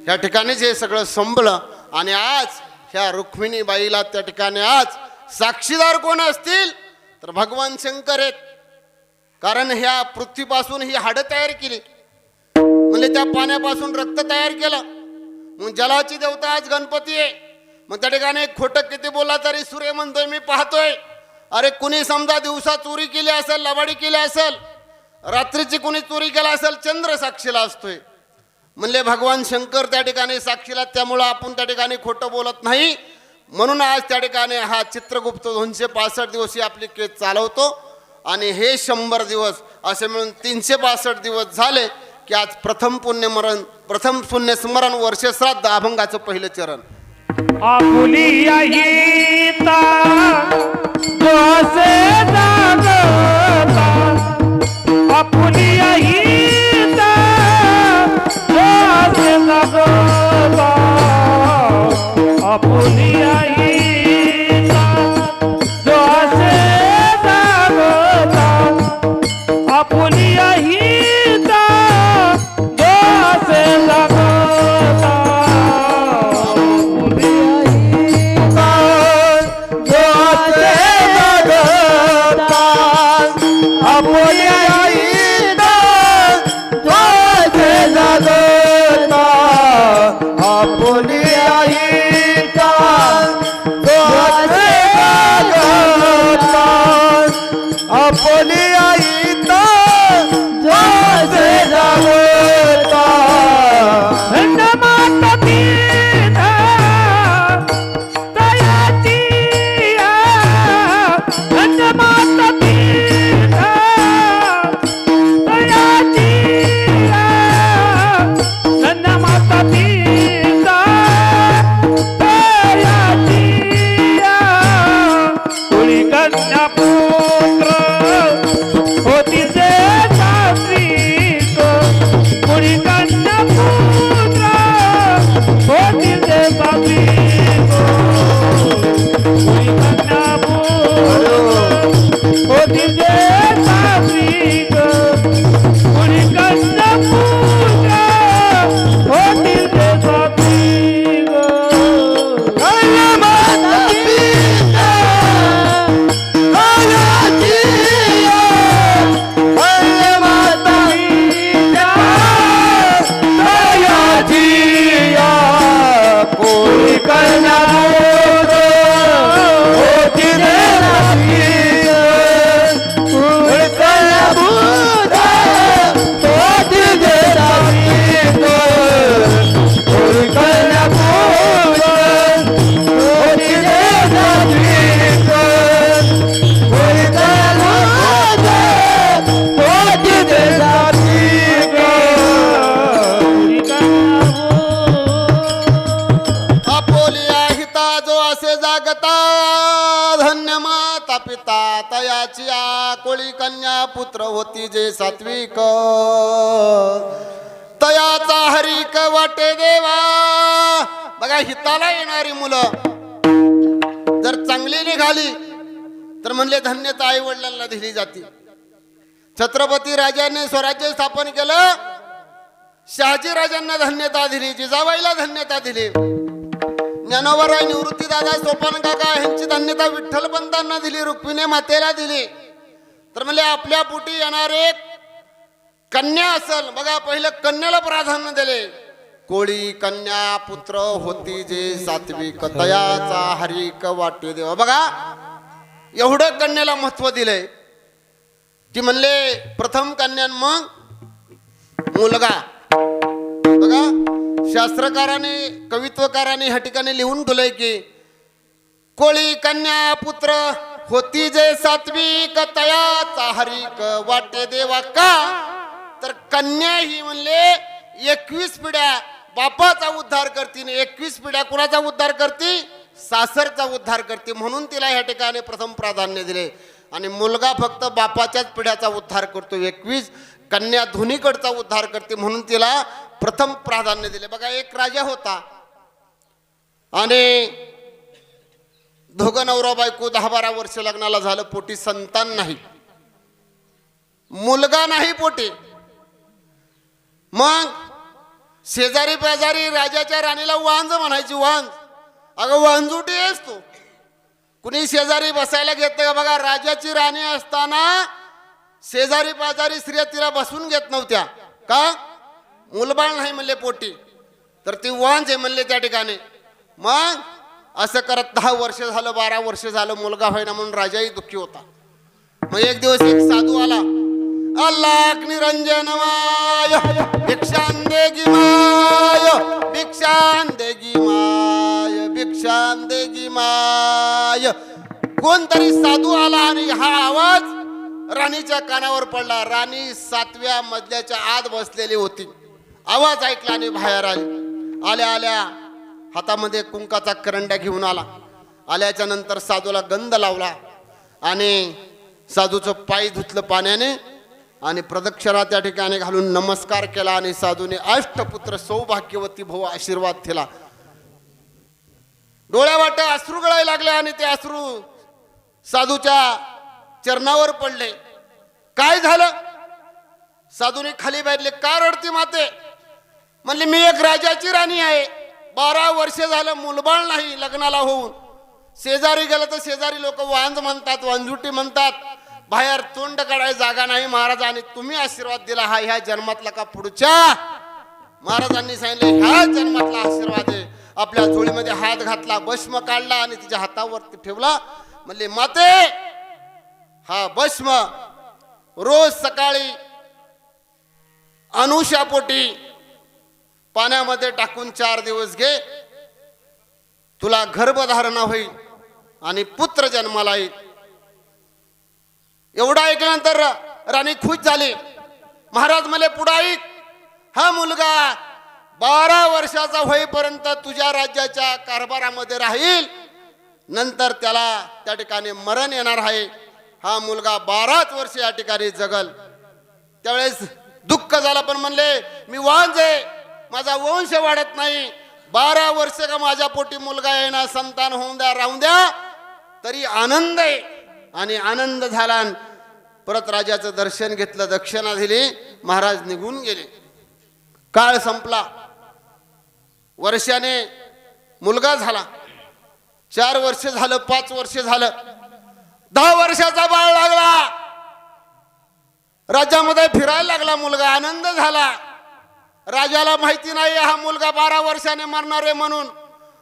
ह्या ठिकाणीच हे सगळं संपलं आणि आज ह्या रुक्मिणीबाईला त्या ठिकाणी आज साक्षीदार कोण असतील तर भगवान शंकर आहेत कारण ह्या पृथ्वीपासून ही हाडं तयार केली म्हणजे त्या पाण्यापासून रक्त तयार केलं मग जलाची देवता आज गणपती आहे मग त्या ठिकाणी खोटं किती बोला तरी सूर्य म्हणतोय मी पाहतोय अरे कुणी समजा दिवसा चोरी केली असेल लबाडी केली असेल रात्रीची कुणी चोरी केला असेल चंद्र साक्षीला असतोय म्हणले भगवान शंकर त्या ठिकाणी साक्षीला त्यामुळं आपण त्या ठिकाणी खोटं बोलत नाही म्हणून आज त्या ठिकाणी हा चित्रगुप्त 265 दिवस ही आपली केस चालवतो आणि हे 100 दिवस असे मिळून 362 दिवस झाले की आज प्रथम पुण्यस्मरण वर्ष श्राद्ध अभंगाचं पहिलं चरण आपुली आईता दोसे जागता आपुली आईता दोसे जागता आपुली आईता दोसे जागता आपुली आईता दोसे जागता तयाची आ कोळी कन्या पुत्र होती जे सात्विक तयाचा हरिक वाटे देवा. बघा हिताला येणारी मुलं जर चांगली निघाली तर म्हणले धन्यता आई वडिलांना दिली जाते. छत्रपती राजाने स्वराज्य स्थापन केलं, शहाजी राजांना धन्यता दिली, जिजाबाईला धन्यता दिली, ज्ञानोबराय निवृत्तीदादा सोपान काका यांची धन्यता विठ्ठल पंतांना दिली, रुक्मिणी मातेला दिली. तर म्हणजे आपल्या पोटी येणारे कन्या असल, बघा पहिलं कन्याला प्राधान्य दिले. कोळी कन्या पुत्र होती जे सात्विक तयाचा हरिक वाटे देवा. बघा एवढं कन्याला महत्व दिलंय की म्हणले प्रथम कन्या मग मुलगा. बघा शास्त्रकाराने कवित्वकाराने ह्या ठिकाणी लिहून ठेवलंय की कोळी कन्या पुत्र होती जे सात्विक तयाचा हरिक वाटे देवा. का तर कन्या ही म्हणले 21 पिढ्या बापाचा उद्धार करते, 21 पिढ्या कुणाचा उद्धार करते, सासरचा उद्धार करते, म्हणून तिला ह्या ठिकाणी प्रथम प्राधान्य दिले. आणि मुलगा फक्त बापाच्याच पिढ्याचा उद्धार करतो, 21 कन्या धुनीकडचा उद्धार करते, म्हणून तिला प्रथम प्राधान्य दिले. बघा एक राजा होता आणि दोघं नवरा बायको 10-12 वर्ष लग्नाला झालं, पोटी संतान नाही, मुलगा नाही पोटी. मग शेजारी पाजारी राजाच्या राणीला वांज म्हणायची, वांज. अगं वांजुटी आहेस तू, कुणी शेजारी बसायला घेत का? बघा राजाची राणी असताना शेजारी पाजारी स्त्रिया तिला बसून घेत नव्हत्या. का? मुलबाळ नाही म्हणले पोटी, तर ती वांज आहे म्हणले त्या ठिकाणी. मग असं करत 10 वर्ष झालं, 12 वर्ष झालं, मुलगा होईना म्हणून राजाही दुःखी होता. मग एक दिवस एक साधू आला, अल्लाह निरंजन माय भिक्षान देगी माय भिक्षान देगी माय भिक्षान देगी माय. कोणतरी साधू आला आणि हा आवाज राणीच्या कानावर पडला. राणी 7व्या मजल्याच्या आत बसलेली होती. आवाज ऐकला आणि बाहेर आली. आल्या आल्या हातामध्ये कुंकाचा करंडा घेऊन आला. आल्याच्या नंतर साधूला गंध लावला आणि साधूचं पाय धुतलं पाण्याने आणि प्रदक्षिणा त्या ठिकाणी घालून नमस्कार केला. आणि साधूने अष्टपुत्र सौभाग्यवती भव आशीर्वाद दिला. डोळ्यावाटे अश्रू गळायला लागले आणि ते अश्रू साधूच्या चरणावर पडले. काय झालं? साधूने खाली बघितले. का रडती माते? म्हणले मी एक राजाची राणी आहे, 12 वर्ष झालं मुलबाळ नाही लग्नाला होऊन. शेजारी गेलं तर शेजारी लोक वांज म्हणतात, वांजुटी म्हणतात, बाहेर तोंड काढायला जागा नाही. महाराजांनी तुम्ही आशीर्वाद दिला, हा ह्या जन्मातला का पुढच्या? महाराजांनी सांगितले ह्या जन्मातला आशीर्वाद आहे. आपल्या झोळीमध्ये हात घातला, भस्म काढला आणि तिच्या हातावरती ठेवला. म्हणले माते हा भस्म रोज सकाळी अनुशापोटी पाण्यामध्ये टाकून 4 दिवस घे, तुला गर्भधारणा होईल आणि पुत्र जन्माला येईल. एवढा ऐकल्यानंतर राणी खुश झाली. महाराज मला पुढे ऐक, हा मुलगा 12 वर्षाचा होईपर्यंत तुझ्या राज्याच्या कारभारामध्ये राहील, नंतर त्याला त्या ठिकाणी मरण येणार आहे. हा मुलगा 12च वर्ष या ठिकाणी जगल. त्यावेळेस दुःख झालं, पण म्हणले मी वांज आहे, माझा वंश वाढत नाही, 12 वर्ष का माझ्या पोटी मुलगा येणार, संतान होऊन द्या, राहून द्या, तरी आनंद आहे. आणि आनंद झाला. परत राजाचं दर्शन घेतलं, दक्षिणा दिली, महाराज निघून गेले. काळ संपला. वर्षाने मुलगा झाला, 4 वर्ष झालं, 5 वर्ष झालं, 10 वर्षाचा बाळ लागला. राज्यामध्ये फिरायला लागला मुलगा, आनंद झाला. राजाला माहिती नाही हा मुलगा 12 वर्षाने मरणार आहे म्हणून.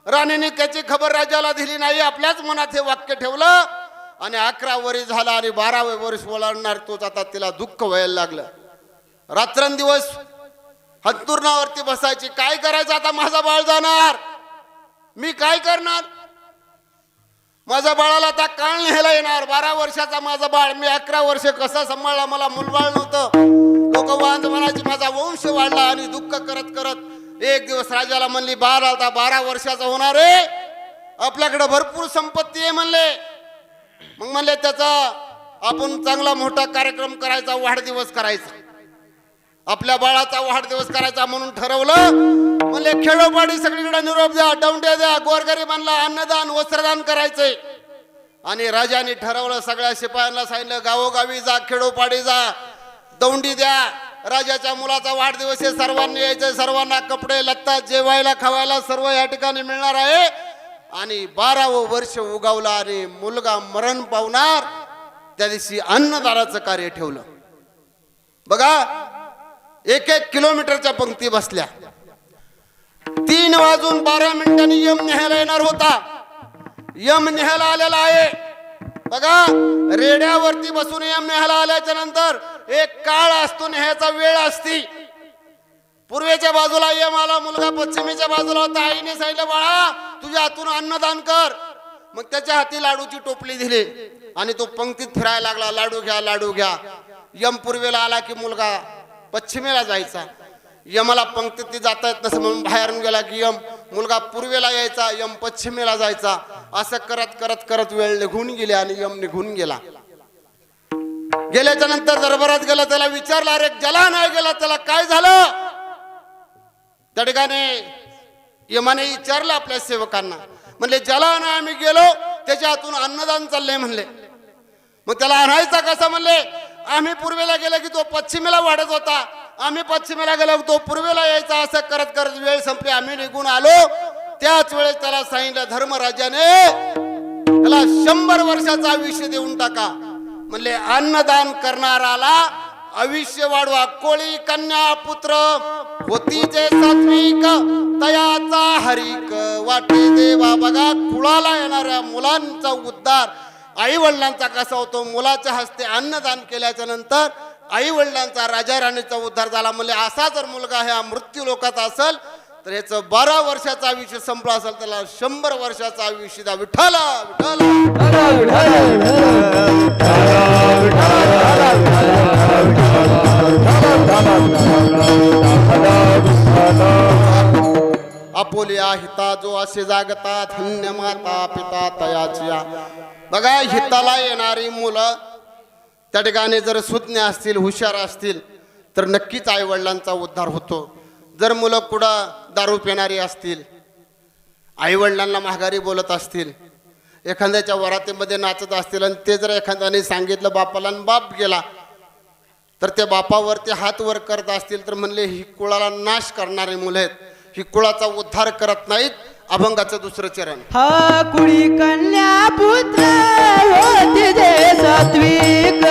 राणीने त्याची खबर राजाला दिली नाही. आपल्याच मनात हे वाक्य ठेवलं आणि 11 वर्ष झाला आणि 12वे वर्ष ओलांडणार तोच आता तिला दुःख व्हायला लागलं. रात्रंदिवस हत्तुरणावरती बसायची. काय करायचं आता? माझा बाळ जाणार, मी काय करणार? माझ्या बाळाला आता काळ न्यायला येणार. 12 वर्षाचा माझा बाळ, मी 11 वर्ष कसा सांभाळला? मला मुलबाळ नव्हतं. लोक वांज म्हणायची, माझा वंश वाढला. आणि दुःख करत करत एक दिवस राजाला म्हणली बाळ आता 12 वर्षाचा होणार आहे, आपल्याकडे भरपूर संपत्ती आहे म्हणले. मग म्हणले त्याचा आपण चांगला मोठा कार्यक्रम करायचा, वाढदिवस करायचा, आपल्या बाळाचा वाढदिवस करायचा म्हणून ठरवलं. म्हणले खेळोपाडी सगळीकडे निरोप द्या, दौंड्या द्या, गोरगरिबांना अन्नदान वस्त्रदान करायचंय. आणि राजाने ठरवलं, सगळ्या शिपायांना सांगितलं गावोगावी जा, खेळोपाडी जा, दौंडी द्या. राजाच्या मुलाचा वाढदिवस आहे, सर्वांनी यायचंय, सर्वांना कपडे लत्ता जेवायला खावायला सर्व या ठिकाणी मिळणार आहे. आणि 12वं वर्ष उगावलं आणि मुलगा मरण पावणार. त्या दिवशी अन्नदानाचं कार्य ठेवलं. बघा, 1-1 किलोमीटरच्या पंक्ती बसल्या. 3:12 यम न्यायला येणार होता. यम न्यायला आलेला आहे. बघा, रेड्यावरती बसून यम न्यायला आल्याच्या नंतर एक काळ असतो, न्यायचा वेळ असती. पूर्वेच्या बाजूला यम आला, मुलगा पश्चिमेच्या बाजूला होता. आईने सांगितलं, बाळा तुझ्या हातून अन्नदान कर. मग त्याच्या हाती लाडूची टोपली दिली आणि तो पंक्तीत फिरायला लागला, लाडू घ्या, लाडू घ्या. यम पूर्वेला आला की मुलगा पश्चिमेला जायचा. यमाला पंक्तीत जाता येत नसे म्हणून बाहेरून गेला की यम मुलगा पूर्वेला यायचा, यम पश्चिमेला जायचा. असं करत करत करत वेळ निघून गेली आणि यम निघून गेला. गेल्याच्या नंतर दरबारात गेला, त्याला विचारलं, अरे ज्याला नाही गेला त्याला काय झालं? त्या ठिकाणी यमाने विचारलं आपल्या सेवकांना. म्हणले ज्याला नाही आम्ही गेलो त्याच्या हातून अन्नदान चाललंय म्हणले. मग त्याला आणायचा कसा? म्हणले आम्ही पूर्वेला गेलो की तो पश्चिमेला वाढत होता, आम्ही पश्चिमेला गेलो की तो पूर्वेला यायचा. असं करत करत वेळ संपली, आम्ही निघून आलो. त्याच वेळेस त्याला सांगितलं धर्मराजाने, त्याला 100 वर्षाचं आयुष्य देऊन टाका. म्हणले अन्नदान करणाराला आयुष्य वाढवा. कोळी कन्या पुत्र होती जे सात्विक, तयाचा हरिक वाटे देवा. बघा, कुळाला येणाऱ्या मुलांचा उद्धार आई वडिलांचा कसा होतो? मुलाच्या हस्ते अन्नदान केल्याच्या नंतर आई वडिलांचा, राजा राणीचा उद्धार झाला. म्हणजे असा जर मुलगा ह्या मृत्यू लोकात असेल तर याचं 12 वर्षाचं आयुष्य संपलं असेल, त्याला 100 वर्षाचं आयुष्य द्या. विठ्ठल आपोलिया हिता जो असे जागता, धन्य माता पिता तयाचिया. बघा, हिताला येणारी मुलं त्या ठिकाणी जर सुज्ञ असतील, हुशार असतील तर नक्कीच आई वडिलांचा उद्धार होतो. जर मुलं कुठं दारू पिणारी असतील, आई वडिलांना माघारी बोलत असतील, एखाद्याच्या वरातीमध्ये नाचत असतील आणि ते जर एखाद्याने सांगितलं बापाला आणि बाप गेला तर त्या बापावरती हात वर करत असतील तर म्हणले ही कुळाला नाश करणारी मुलं आहेत, ही कुळाचा उद्धार करत नाहीत. अभंगाचं 2रं चरण. हा कुळी कन्या पुत्र होती जे सात्विक,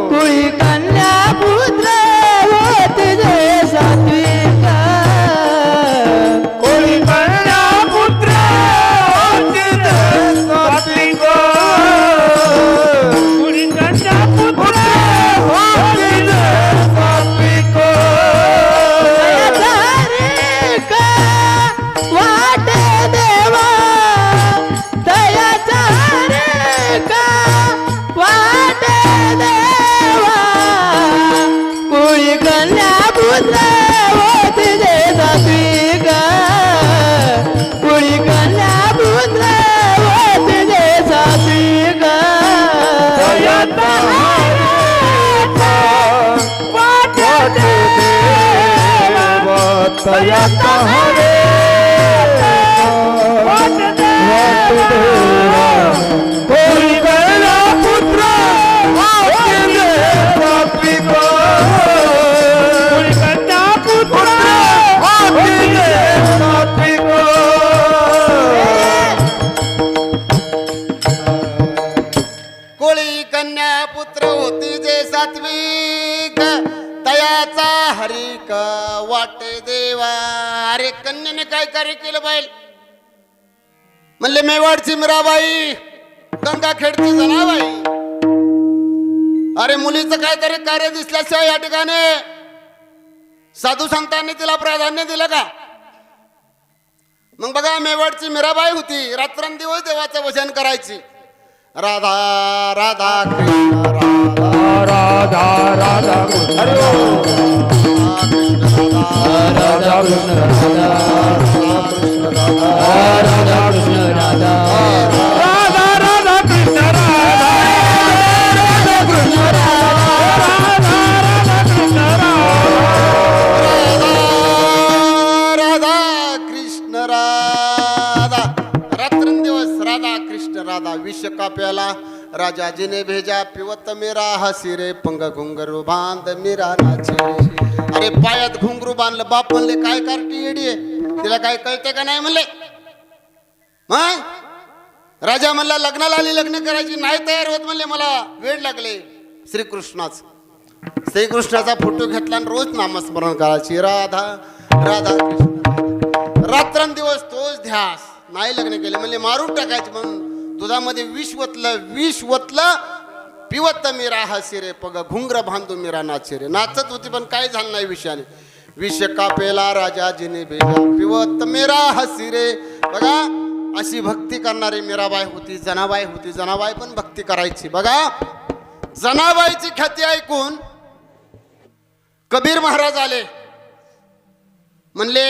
कुळी कन्या पुत्र होती जे सात्विक, कोळी कन्या पुत्र होती जे सात्विक, कोळी कन्या पुत्र होती जे सात्विक. वाटे देवा दयाचा रे का, वाटे देवा. कुळी कन्या पुत्र होती जे सात्विक, कुळी कन्या पुत्र होती जे सात्विक. वाटे देवा तयाचा हरे, वाटे देवा कोळी कन्या पुत्र होती जे सात्विक, कोळी कन्या पुत्र होती जे सात्विक. कोळी कन्या पुत्र होती जे सात्विक, तयाचा हरिक वाटे देवा. अरे कन्याने काय कार्य केलं पाहिजे? म्हणले मेवाडची मीराबाई, गंगाखेडची जनाबाई. अरे मुलीचं काहीतरी कार्य दिसल्याशिवाय या ठिकाणी साधू संतांनी तिला प्राधान्य दिलं का? मग बघा, मेवाडची मीराबाई होती, रात्रंदिवस देवाचं भजन करायची. राधा राधा कृष्ण राधा, राधा राधा हरे राधा कृष्ण राधा, राधा कृष्ण राधा, राधा राधा कृष्ण राधा. का प्याला राजाजीने भेजा पिवत मेरा हसी रे पंग घुंगरू बांध मीरा नाचे रे. अरे पायात घुंगरू बांधलं. बाप म्हणले काय कार्टी येडी आहे, तिला काय कळते का नाही म्हणले. मग राजा म्हणला लग्नाला आली, लग्न करायची नाही तयार होत म्हणले, मला वेळ लागले. श्रीकृष्णाचा फोटो घेतला आणि रोज नामस्मरण करायची. राधा राधा कृष्ण रात्रंदिवस तोच ध्यास. नाही लग्न केले म्हणले मारून टाकायचे. म्हणून दुधामध्ये विष वतलं पिवत मीरा हसी रे पग घुंगर बांधू मीरा नाचे रे. नाचत होती पण काय झालं नाही विषयाने. विष कापेला राजाजीने भेजा पिवत मीरा हसी रे. बघा अशी भक्ती करणारी मीराबाई होती, जनाबाई होती. जनाबाई पण भक्ती करायची. बघा जनाबाईची ख्याती ऐकून कबीर महाराज आले. म्हणले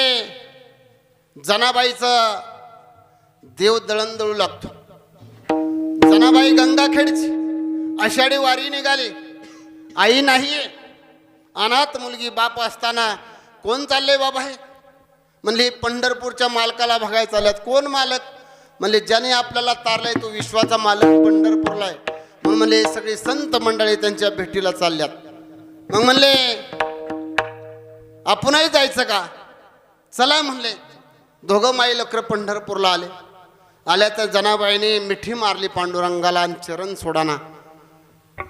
जनाबाईचं देव दळणदळू लागतो. जनाबाई गंगाखेडची आषाढी वारी निघाली. आई नाहीये, अनाथ मुलगी. बाप असताना कोण चालले बाबा हे. म्हणले पंढरपूरच्या मालकाला बघायला चालल्यात. कोण मालक. म्हणले ज्याने आपल्याला तारलाय तो विश्वाचा मालक पंढरपूरला आहे. म्हणून म्हणले सगळी संत मंडळी त्यांच्या भेटीला चालल्यात. मग म्हणले आपणही जायचं का. चला म्हणले. दोघं माई लकर पंढरपूरला आले. आल्या तर जनाबाईने मिठी मारली पांडुरंगाला आणि चरण सोडाना.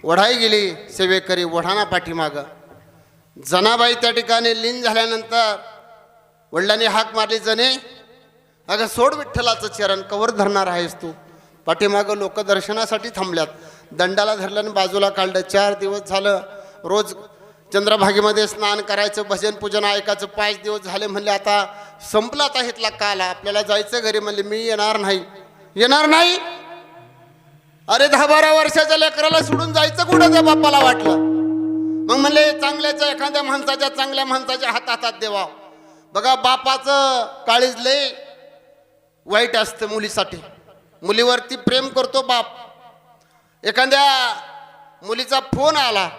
वढाई गेली सेवेकरी वढाना पाठीमाग. जनाबाई त्या ठिकाणी लीन झाल्यानंतर वडिलांनी हाक मारली, जने अगं सोड विठ्ठलाचं चरण, कवर धरणार आहेस तू. पाठीमागं लोक दर्शनासाठी थांबल्यात. दंडाला धरल्यानं बाजूला काढलं. 4 दिवस झालं रोज चंद्रभागेमध्ये स्नान करायचं, भजन पूजन ऐकायचं. 5 दिवस झाले. म्हणले आता संपला, आता हितला काल, आपल्याला जायचं घरी. म्हणले मी येणार नाही. अरे 10-12 वर्षाच्या लेकराला सोडून जायचं कुठं त्या बाप्पाला वाटलं. मग म्हणले चांगल्याच्या एखाद्या माणसाच्या चांगल्या माणसाच्या हातात देवा. बघा बापाचं काळीज लय वाईट असतं मुलीसाठी. मुलीवरती प्रेम करतो बाप. एखाद्या मुलीचा फोन आला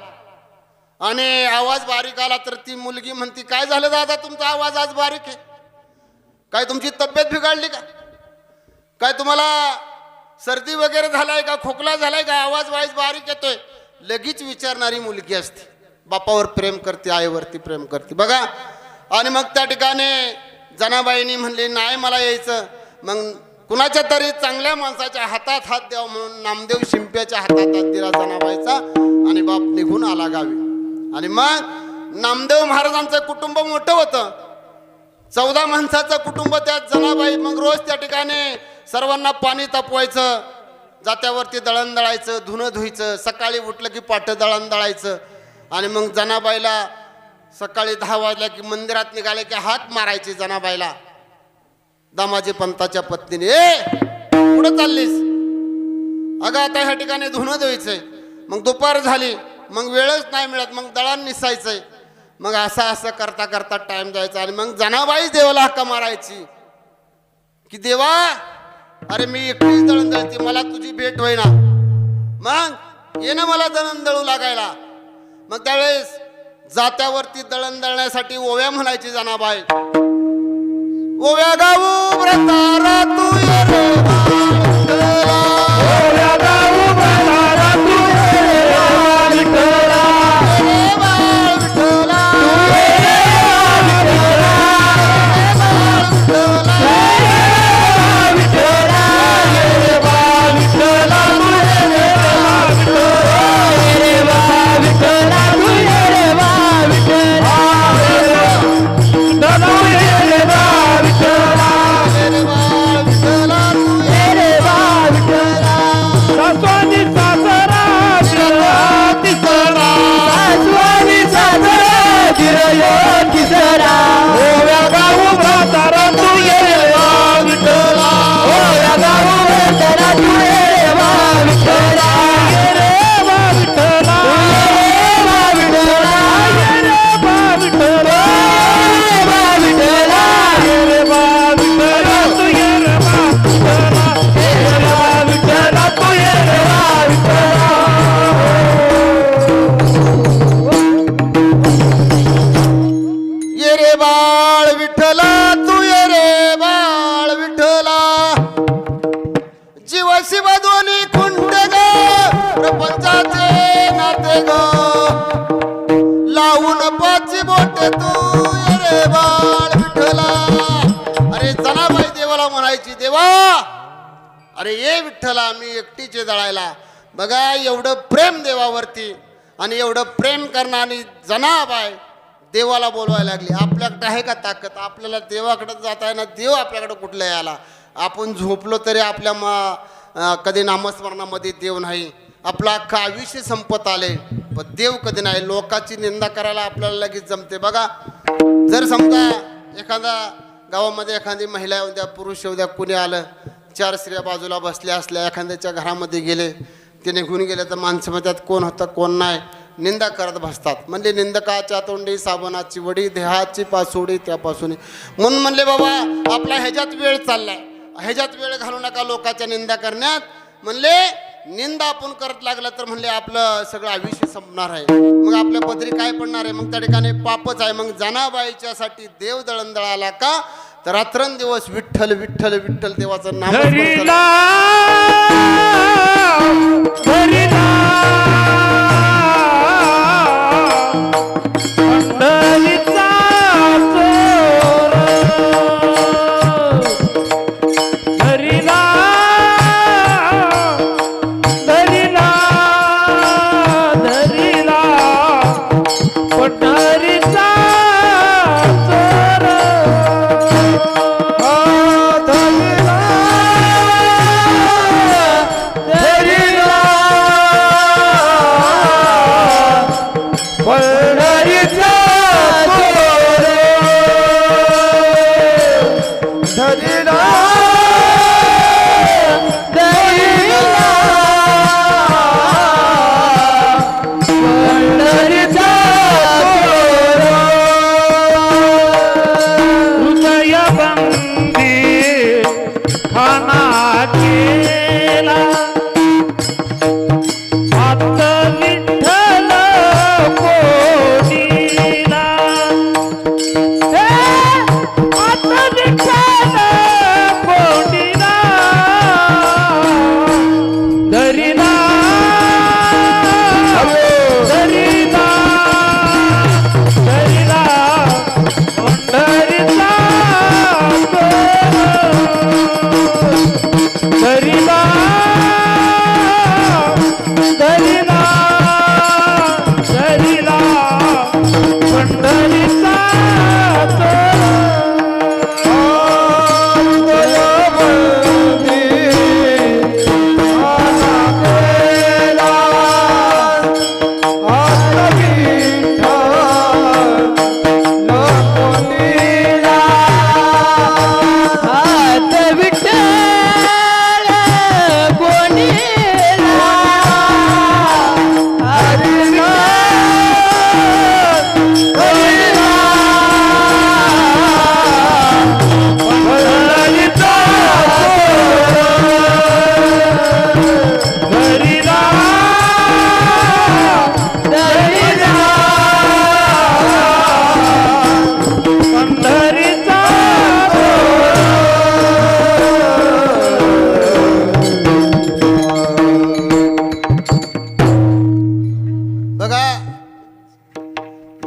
आणि आवाज बारीक आला तर ती मुलगी म्हणती काय झालं दादा तुमचा आवाज आज बारीक आहे. काय तुमची तब्येत बिघडली का. काय तुम्हाला सर्दी वगैरे झालाय का, खोकला झालाय का, आवाज वाईज बारीक येतोय. लगेच विचारणारी मुलगी असते. बापावर प्रेम करते, आईवरती प्रेम करते. बघा आणि मग त्या ठिकाणी जनाबाईंनी म्हणले नाही मला यायचं. मग कुणाच्या तरी चांगल्या माणसाच्या हातात हात द्यावा म्हणून नामदेव शिंप्याच्या हातात हात दिला जनाबाईचा आणि बाप निघून आला गावी. आणि मग नामदेव महाराजांचं कुटुंब मोठं होतं. 14 माणसाचं कुटुंब त्यात जनाबाई. मग रोज त्या ठिकाणी सर्वांना पाणी तापवायचं, जात्यावरती दळण दळायचं, धुणं धुयचं. सकाळी उठलं की पाठ दळण दळायचं. आणि मग जनाबाईला सकाळी 10 वाजल्या की मंदिरात निघाले की हात मारायचे जनाबाईला. दामाजी पंताच्या पत्नीने कुठं चाललीस. अगं आता ह्या ठिकाणी धुणं धुवायचंय. मग दुपार झाली. मग वेळच नाही मिळत. मग दळण निसायचंय. मग असं करता करता टाइम जायचा. आणि मग जनाबाई देवाला हक्का मारायची की देवा अरे मी एकटीच दळण दळते, मला तुझी भेट होईना. मग ये ना मला दळण दळू लागायला. मग त्यावेळेस जात्यावरती दळण दळण्यासाठी ओव्या म्हणायची जनाबाई. ओव्या गाऊ व्रतारा तू ये रे विठ्ठला. ओव्या गाऊ व्रतारा तू ये रे विठ्ठला. रे बाळ विठ्ठला. हाताची बोटे तू ये रे बाळ विठ्ठला. अरे जनाबाई देवाला म्हणायची, देवा अरे ये विठ्ठला मी एकटीचे जळायला. बघा एवढं प्रेम देवावरती आणि एवढं प्रेम करणारी जनाबाई देवाला बोलवायला लागली. आपल्याकडे आहे का ताकद? आपल्याला देवाकडे जाता येणार, देव आपल्याकडे कुठला यायला. आपण झोपलो तरी आपल्या कधी नामस्मरणामध्ये देव नाही. आपलं अख्खं आयुष्य संपत आले पण देव कधी नाही. लोकांची निंदा करायला आपल्याला लगेच जमते. बघा जर समजा एखादा गावामध्ये एखादी महिला येऊ द्या, पुरुष येऊ द्या, कुणी आलं, 4 स्त्रिया बाजूला बसल्या असल्या, एखाद्याच्या घरामध्ये गेले, ते निघून गेले तर माणसं म्हणतात कोण होतं कोण नाही, निंदा करत बसतात. म्हणजे निंदकाच्या तोंडी साबणाची वडी, देहाची पासोडी त्यापासून. म्हणून म्हणले बाबा आपला ह्याच्यात वेळ चाललाय, ह्याच्यात वेळ घालू नका लोकांच्या निंदा करण्यात. म्हणले निंदा आपण करत लागलं तर म्हणले आपलं सगळं आयुष्य संपणार आहे. मग आपल्या पदरी काय पडणार आहे? मग त्या ठिकाणी पापच आहे. मग जनाबाईच्यासाठी देव दळणदळाला का तर रात्रंदिवस विठ्ठल विठ्ठल विठ्ठल देवाचं नाम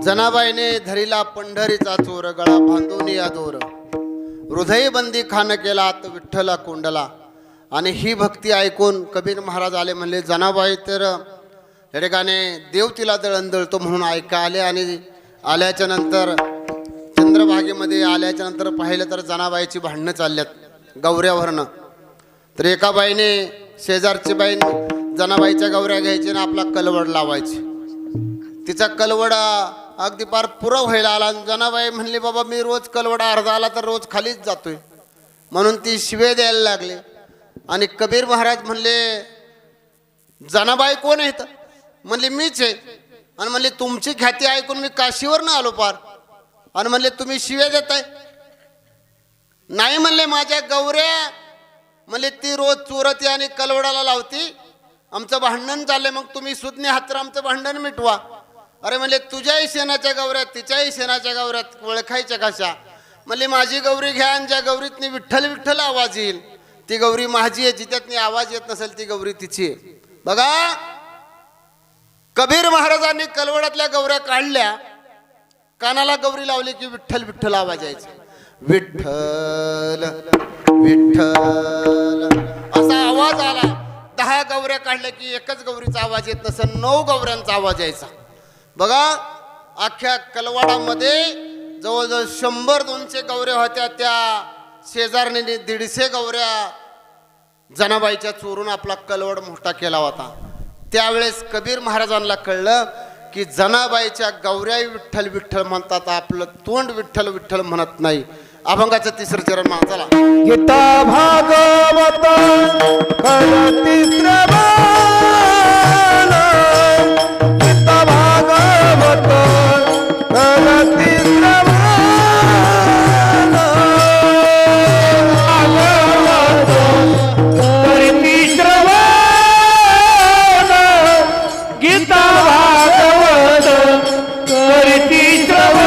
जनाबाईने धरीला पंढरीचा चोर, गळा बांधून या दोर, हृदयबंदी खान केला आत विठ्ठला कोंडला. आणि ही भक्ती ऐकून कबीर महाराज आले. म्हणले जनाबाई तर या ठिकाणी देव तिला दळण दळतो म्हणून ऐका आले. आणि आल्याच्या नंतर चंद्रभागेमध्ये आल्याच्या नंतर पाहिलं तर जनाबाईची भांडणं चालल्यात गौऱ्यावरनं. तर एका बाईने शेजारची बाई जनाबाईच्या गौऱ्या घ्यायची आणि आपला कलवड लावायची. तिचा कलवड अगदी पार पुरा व्हायला आला. जनाबाई म्हणली बाबा मी रोज कलवड अर्धा आला तर रोज खालीच जातोय म्हणून ती शिवे द्यायला लागले. आणि कबीर महाराज म्हणले जनाबाई कोण आहेत? म्हणले मीच आहे. आणि म्हणले तुमची ख्याती ऐकून मी काशीवरनं आलो पार. आणि म्हणले तुम्ही शिवे देताय? नाही म्हणले माझ्या गौऱ्या म्हणले ती रोज चोरती आणि कलवडाला लावती, आमचं भांडण झालं, मग तुम्ही सुज्ञ हात तर आमचं भांडण मिटवा. अरे म्हणले तुझ्याही शेणाच्या गौऱ्यात तिच्याही शेणाच्या गौऱ्यात ओळखायच्या कशा? म्हणले माझी गौरी घ्या आणि ज्या गौरीतनी विठ्ठल विठ्ठल आवाज येईल ती गौरी माझी आहे, जिच्यातनी आवाज येत नसेल ती गौरी तिची आहे. बघा कबीर महाराजांनी कलवडातल्या गौऱ्या काढल्या कानाला गौरी लावली की विठ्ठल विठ्ठल आवाज यायचा. विठ्ठल विठ्ठल असा आवाज आला. 10 गौऱ्या काढल्या की एकच गौरीचा आवाज येत नसेल, 9 गौऱ्यांचा आवाज यायचा. बघा अख्ख्या कलवाडामध्ये जवळजवळ 100-200 गौऱ्या होत्या. त्या शेजारने 150 गौऱ्या जनाबाईच्या चोरून आपला कलवड मोठा केला होता. त्यावेळेस कबीर महाराजांना कळलं की जनाबाईच्या गौऱ्या विठ्ठल विठ्ठल म्हणतात, आपलं तोंड विठ्ठल विठ्ठल म्हणत नाही. अभंगाचं 3रं चरण माणसाला. गीता भागवत करती श्रवण, गीता भागवत करती श्रवण, करती श्रवण, गीता भागवत करती श्रवण,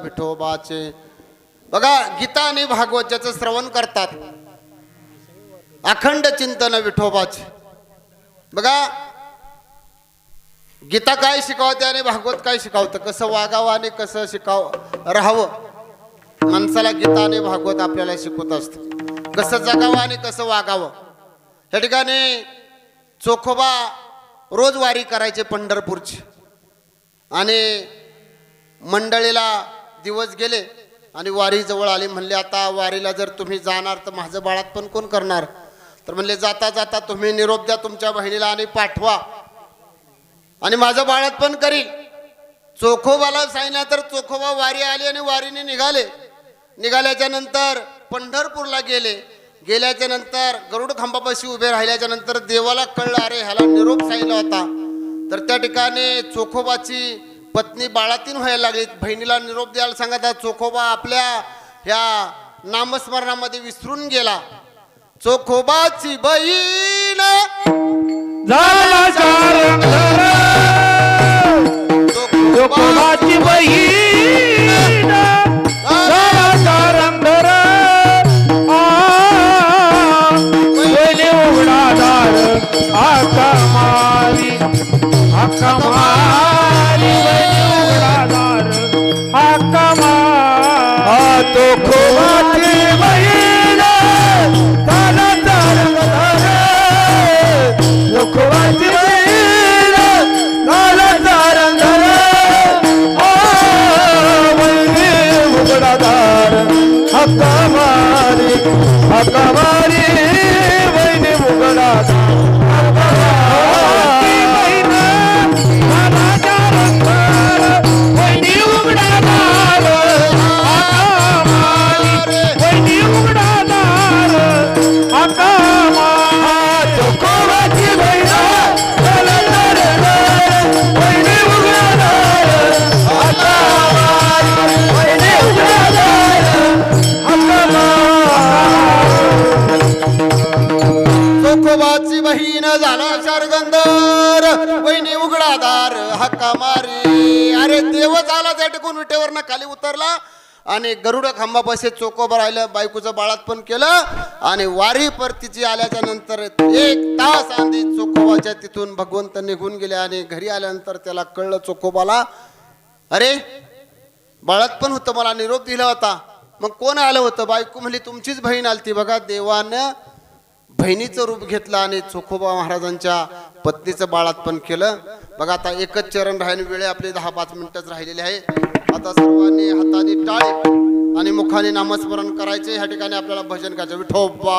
विठोबाचे. बघा गीता आणि भागवत ज्याचं श्रवण करतात, अखंड चिंतन विठोबाचे. बघा गीता काय शिकवते आणि भागवत काय शिकवतं, कसं वागावं आणि कसं राहावं. माणसाला गीता आणि भागवत आपल्याला शिकवत असतं, कसं जगावं आणि कसं वागावं. या ठिकाणी चोखोबा रोज वारी करायचे पंढरपूरची, आणि मंडळीला दिवस गेले आणि वारी जवळ आली. म्हणले आता वारीला जर तुम्ही जाणार तर माझं बाळात पण कोण करणार. तर म्हणले जाता जाता तुम्ही निरोप द्या तुमच्या बहिणीला आणि पाठवा, आणि माझं बाळात पण करील. चोखोबाला सांगितलं तर चोखोबा वारी आली आणि वारीने निघाले. निघाल्याच्या नंतर पंढरपूरला गेले. गेल्याच्या नंतर गरुड खांबापाशी उभे राहिल्याच्या नंतर देवाला कळलं, अरे ह्याला निरोप सांगितला होता. तर त्या ठिकाणी चोखोबाची पत्नी बाळातीन व्हायला लागली. बहिणीला निरोप द्यायला सांगता चोखोबा आपल्या ह्या नामस्मरणामध्ये विसरून गेला. चोखोबाची बहीण झाला चारंगधर, चोखोबाची बहीण झाला चारंगधर, वैने उघडा दार हाका मारी, हाका मारी, वैने उघडा दार हाका मारी. चोखोबाची बहीण झाला चारंगधर, चोखोबाची बहीण झाला चारंगधर, वैने उघडा दार हाका मारी, हाका मारी, वैने उघडा दार हाका मारी. झाला चारंगधर, वैने उघडा दार हाका मारी, वैने उघडा दार हाका मारी. चोखोबाची बहीण झाला चारंगधर, वैने उघडा दार हाका मारी, वैने उघडा दार हाका मारी. चोखोबाची बहीण झाला चारगंधर, वहिनी उघडादार हक्का मारी. अरे देवच आला त्या टिकून विटेवरनं खाली उतरला आणि गरुड खांबापाशी चोखोबा राहिलं. बायकोचं बाळात पण केलं आणि वारी परतीची आल्याच्या नंतर 1 तास आधी चोखोबाच्या तिथून भगवंत निघून गेले. आणि घरी आल्यानंतर त्याला कळलं चोखोबाला, अरे बाळात पण होतं, मला निरोप दिला होता. मग कोण आलं होतं. बायको म्हणली तुमचीच बहीण आलती. बघा देवानं बहिणीचं रूप घेतलं आणि चोखोबा महाराजांच्या पत्नीचं बाळातपण केलं. बघा आता एकच चरण राहील, वेळ आपली 10-5 मिनिटच राहिलेली आहे. आता सर्वांनी हाताने टाळी आणि मुखाने नामस्मरण करायचे. ह्या ठिकाणी आपल्याला भजन करायचं. विठोबा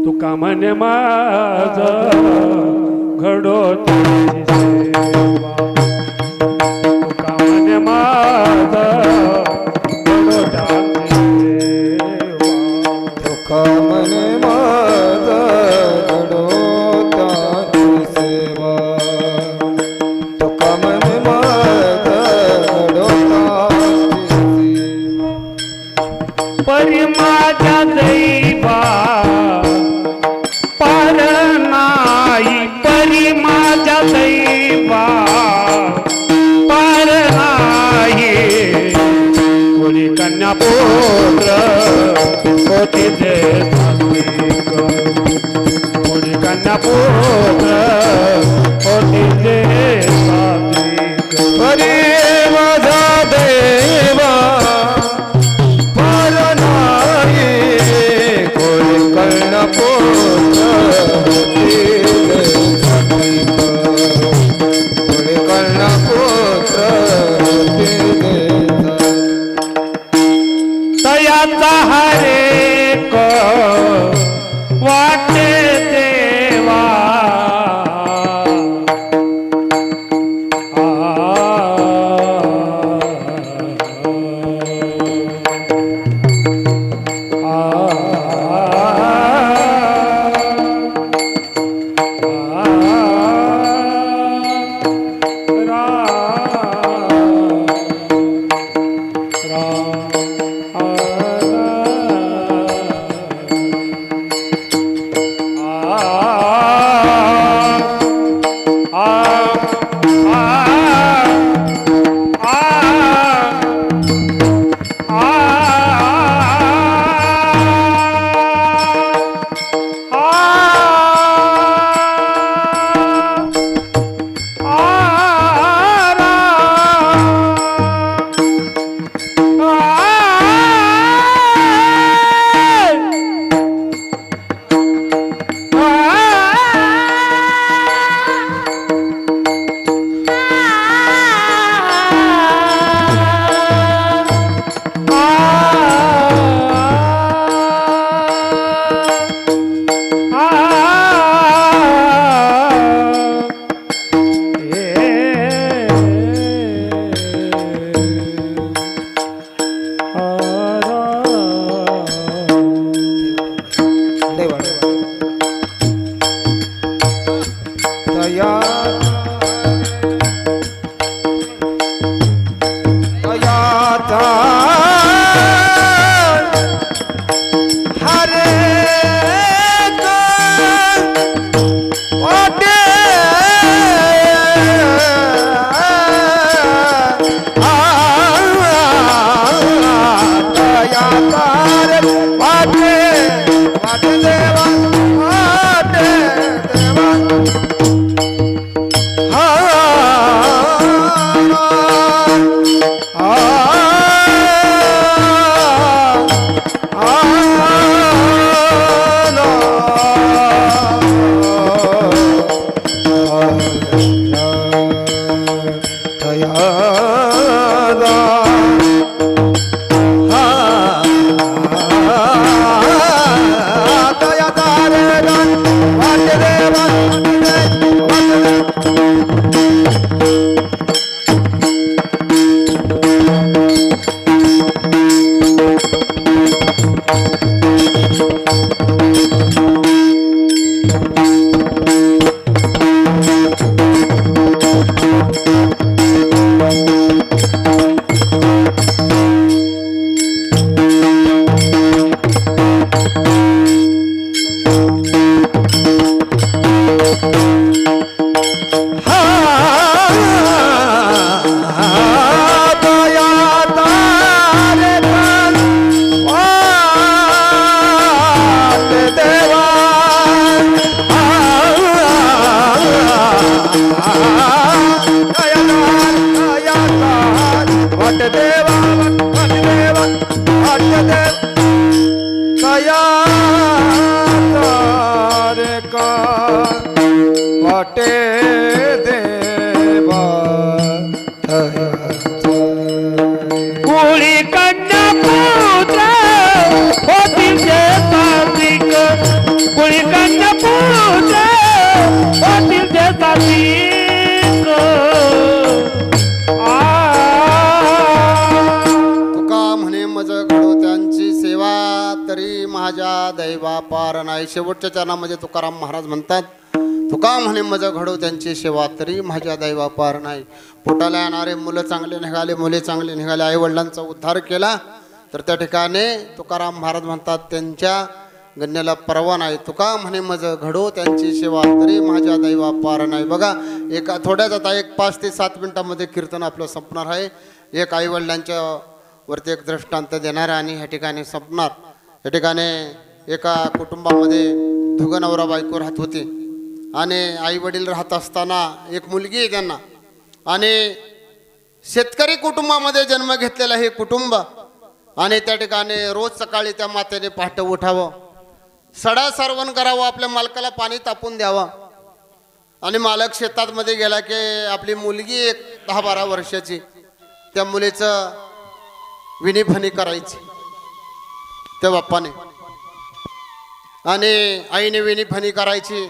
तुका म्हणे माझ घडो सेवा, तुका म्हणे माझ घडो तुका म्हणे माझ घडो सेवा, तुका म्हणे माझ घडो परी माझ्या दैवा पार नाही, परी माझ्या दैवा पार नाही, कोणी कन्या पुत्र कोटी दे सात्विक, कोणी कन्या पुत्र कोटी दे सात्विक. हरे माझा देवा पार नाही, कोणी कर्ण पुत्र कोणी कर्ण पुत्र तयाचा हरेक वाटे देवा, पार नाही. शेवटच्या चरणामध्ये तुकाराम महाराज म्हणतात, तुका म्हणे मज घडो त्यांची सेवा, तरी माझ्या दैवा पार नाही. पोटाला येणारे मुलं चांगले निघाले, मुले चांगले निघाले, आई वडिलांचा उद्धार केला, तर त्या ठिकाणी तुकाराम महाराज म्हणतात त्यांच्या गण्याला परवा नाही. तुका म्हणे मज घडो त्यांची सेवा, तरी माझ्या दैवा पार नाही. बघा, एका थोड्याच आता एक 5 ते 7 मिनिटांमध्ये कीर्तन आपलं संपणार आहे. एक आई वडिलांच्या वरती एक दृष्टांत देणार आणि ह्या ठिकाणी संपणार. या ठिकाणी एका कुटुंबामध्ये दोघं नवरा बायको राहत होते आणि आई वडील राहत असताना एक मुलगी आहे त्यांना, आणि शेतकरी कुटुंबामध्ये जन्म घेतलेलं हे कुटुंब, आणि त्या ठिकाणी रोज सकाळी त्या मातेने पहाटे उठावं, सडा सारवण करावं, आपल्या मालकाला पाणी तापून द्यावं, आणि मालक शेतात मध्ये गेला की आपली मुलगी एक 10-12 वर्षाची, त्या मुलीचं विनीफणी करायची त्या बाप्पाने, आणि आईने विनीफणी करायची.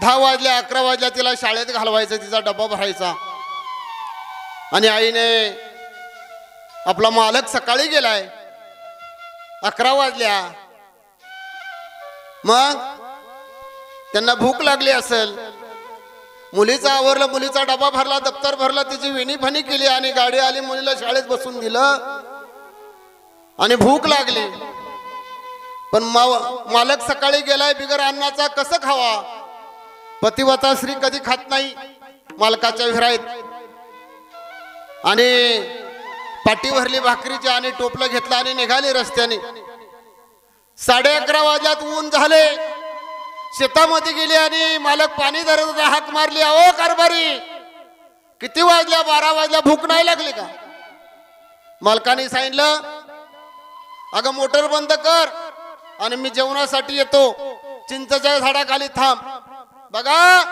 10 वाजल्या 11 वाजल्या तिला शाळेत घालवायचं, तिचा डबा भरायचा, आणि आईने आपला मालक सकाळी गेलाय 11 वाजल्या, मग त्यांना भूक लागली असेल, मुलीचं आवरलं, मुलीचा डबा भरला, दप्तर भरला, तिची विनीफणी केली, आणि गाडी आली, मुलीला शाळेत बसून दिलं, आणि भूक लागली. पण मालक सकाळी गेलाय, बिगर अन्नाचा कसं खावा? पतिव्रता स्त्री कधी खात नाही मालकाच्या विहिराईत, आणि पाटी भरली भाकरीची आणि टोपलं घेतलं आणि निघाली रस्त्याने. 11:30 वाजल्यात ऊन झाले, शेतामध्ये गेली आणि मालक पाणी धरत होता, हाक मारली, अहो कारभारी किती वाजल्या? 12 वाजल्या, भूक नाही लागली का? मालकाने सांगितलं, अगं मोटर बंद कर आणि मी जेवणासाठी येतो, चिंचेच्या झाडाखाली थांब. बघा,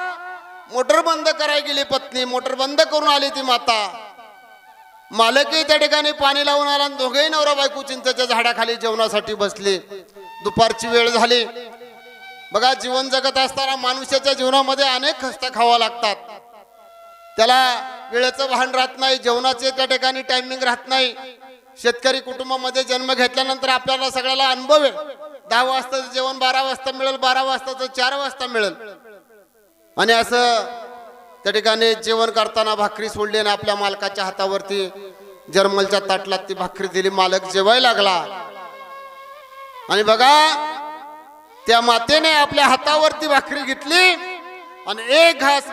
मोटर बंद करायला गेली पत्नी, मोटर बंद करून आली ती माता. मालकही त्या ठिकाणी पाणी लावून आला, दोघेही नवरा बायको चिंचेच्या झाडाखाली जेवणासाठी बसले. दुपारची वेळ झाली. बघा, जीवन जगत असताना माणसाच्या जीवनामध्ये अनेक खस्ता खावा लागतात. त्याला वेळेचं भान राहत नाही, जेवणाचे त्या ठिकाणी टायमिंग राहत नाही. शेतकरी कुटुंबामध्ये जन्म घेतल्यानंतर आपल्याला सगळ्याला अनुभव आहे. 10 वाजताचं जेवण 12 वाजता मिळेल, 12 वाजताचं 4 वाजता मिळेल, आणि असं त्या ठिकाणी जेवण करताना भाकरी सोडली आणि आपल्या मालकाच्या हातावरती जर्मलच्या ताटलात ती भाकरी दिली. मालक जेवायला लागला, आणि बघा, त्या मातेने आपल्या हातावरती भाकरी घेतली आणि एक घास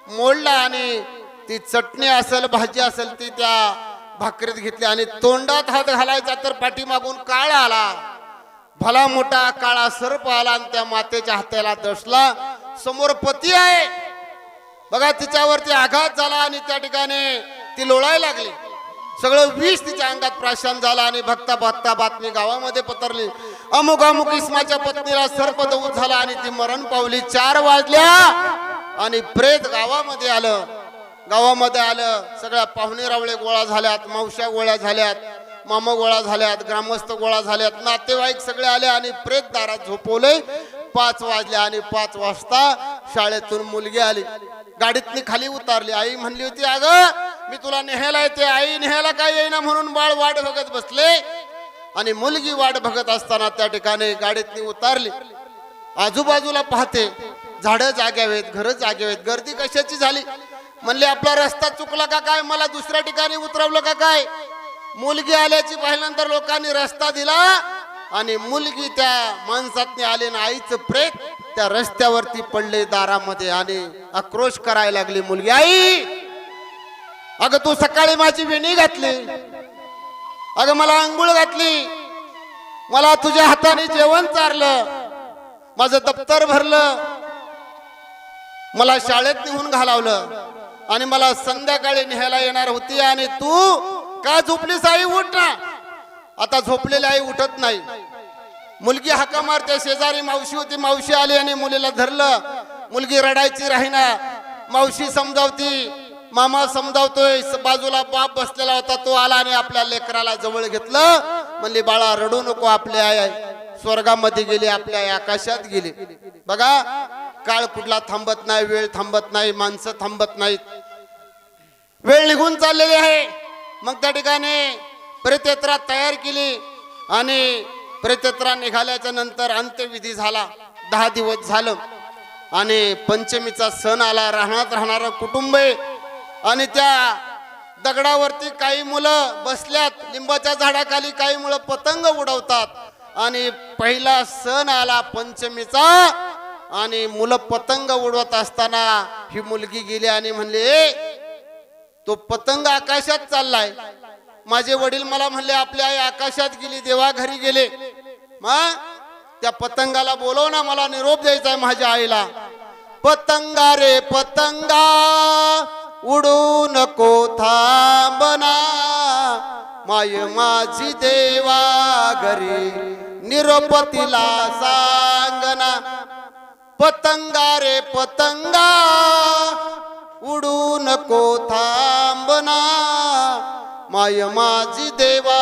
मोडला, आणि ती चटणी असेल, भाजी असेल, ती त्या भाकरीत घेतली, आणि तोंडात हात घालायचा तर पाठीमागून काळ आला, भला मोठा काळा सर्प आला आणि त्या मातेच्या हाताला दसला. समोर पती आहे, बघा, तिच्यावरती आघात झाला आणि त्या ठिकाणी ती लोळायला लागली. सगळं विष तिच्या अंगात प्राशन झाला, आणि बघता बघता बातमी गावामध्ये पसरली, अमुक अमुक इस्माच्या पत्नीला सर्पदंश झाला आणि ती मरण पावली. 4 वाजल्या आणि प्रेत गावामध्ये आलं. सगळ्या पाहुणे रावळे गोळा झाल्यात, मावश्या गोळा झाल्यात, मामा गोळा झाल्यात, ग्रामस्थ गोळा झाल्यात, नातेवाईक सगळे आले आणि प्रेत दारात झोपवले. 5 वाजल्या आणि 5 वाजता शाळेतून मुलगी आली, गाडीतनी खाली उतारली. आई म्हणली होती, अगं मी तुला नेहायला येते. आई नेहायला काय येईना म्हणून बाळ वाट बघत बसले, आणि मुलगी वाट बघत असताना त्या ठिकाणी गाडीतनी उतारली. आजूबाजूला पाहते, झाडं जाग्यावेत, घरं जाग्यावेत, गर्दी कशाची झाली? म्हणले, आपला रस्ता चुकला का काय? मला दुसऱ्या ठिकाणी उतरवलं का काय? मुलगी आल्याची पाहिल्यानंतर लोकांनी रस्ता दिला, आणि मुलगी त्या माणसातनी आली, ना आईचं प्रेत त्या रस्त्यावरती पडले दारामध्ये, आणि आक्रोश करायला लागली मुलगी, आई अगं तू सकाळी माझी वेणी घातली, अगं मला अंघोळ घातली, मला तुझ्या हाताने जेवण चारलं, माझं दप्तर भरलं, मला शाळेत निघून घालवलं, आणि मला संध्याकाळी न्यायला येणार होती, आणि तू का झोपलीस? आई उठ ना. आता झोपलेली आई उठत नाही. मुलगी हाका मारते, शेजारी मावशी होती, मावशी आली आणि मुलीला धरलं. मुलगी रडायची राहीना, मावशी समजावती, मामा समजावतोय, बाजूला बाप बसलेला होता, तो आला आणि आपल्या लेकराला जवळ घेतलं. म्हणली, बाळा रडू नको, आपली आई स्वर्गामध्ये गेली, आपल्या आई आकाशात गेली. बघा, काळ कुठला थांबत नाही, वेळ थांबत नाही, माणसं थांबत नाहीत, वेळ निघून चाललेली आहे. मग त्या ठिकाणी प्रेतयात्रा तयार केली, आणि प्रेतत्रा निघाल्याच्या नंतर अंत्यविधी झाला. 10 दिवस झालं आणि पंचमीचा सण आला. राहण्यात राहणारं कुटुंब आहे आणि त्या दगडावरती काही मुलं बसल्यात, लिंबाच्या झाडाखाली काही मुलं पतंग उडवतात आणि पहिला सण आला पंचमीचा आणि मुलं पतंग उडवत असताना ही मुलगी गेली आणि म्हणले, तो पतंग आकाशात चाललाय. माझे वडील मला म्हणले आपली आई आकाशात गेली, देवा घरी गेले. मग त्या पतंगाला बोलव ना, मला निरोप द्यायचा आहे माझ्या आईला. पतंगा रे पतंगा उडू नको थांबना, माय माझी देवा घरी निरोप तिला सांगना. पतंगा रे पतंगा उडू नको थांबना, माय माझी देवा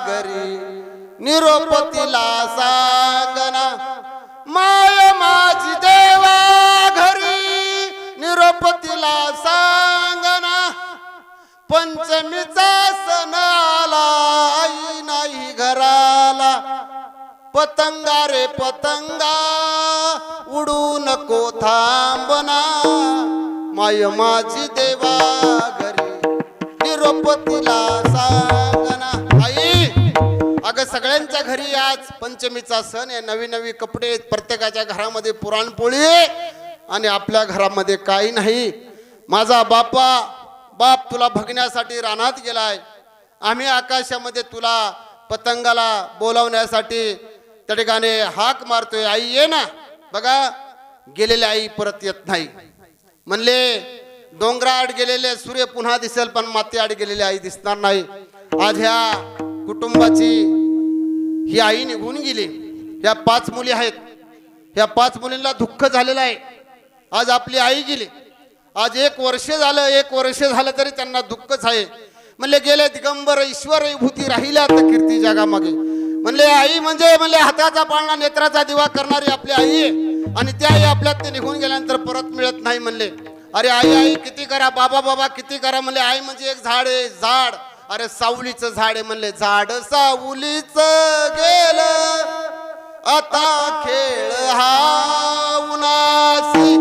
घरी निरोप तिला सांगना. माय माझी देवा घरी निरोप तिला सांगना. पंचमीचा सण आला, आई नाही घराला. पतंगा रे पतंगा उडू नको थांबना, माय माझी देवा घरी निरोप तिला सांगना. आई, अगं सगळ्यांच्या घरी आज पंचमीचा सण आहे. नवी नवी कपडे आहेत, प्रत्येकाच्या घरामध्ये पुरणपोळी आहे आणि आपल्या घरामध्ये काही नाही. माझा बाप तुला बघण्यासाठी रानात गेलाय. आम्ही आकाशामध्ये तुला पतंगाला बोलावण्यासाठी त्या ठिकाणी हाक मारतोय. आई ये ना. बघा गेलेली आई परत येत नाही. म्हणले डोंगराआड गेलेले सूर्य पुन्हा दिसेल पण मातीआड गेलेली आई दिसणार नाही. आज ह्या कुटुंबाची ही आई निघून गेली. ह्या 5 मुली आहेत. ह्या 5 मुलींना दुःख झालेलं आहे. आज आपली आई गेली. आज 1 वर्ष झालं. 1 वर्ष झालं तरी त्यांना दुःखच आहे. म्हणले गेले दिगंबर ईश्वर विभूती राहिल्या तर कीर्ती जगामागे. म्हणले आई म्हणजे म्हणले हाताचा पाळणा नेत्राचा दिवा करणारी आपली आई आहे आणि त्या आई आपल्यात ते निघून गेल्यानंतर परत मिळत नाही. म्हणले अरे आई किती करा, बाबा किती करा. म्हणले आई म्हणजे एक झाड आहे. झाड, अरे सावलीचं झाड आहे. म्हणले झाड सावलीच गेलं आता खेळ हा उन्हासी,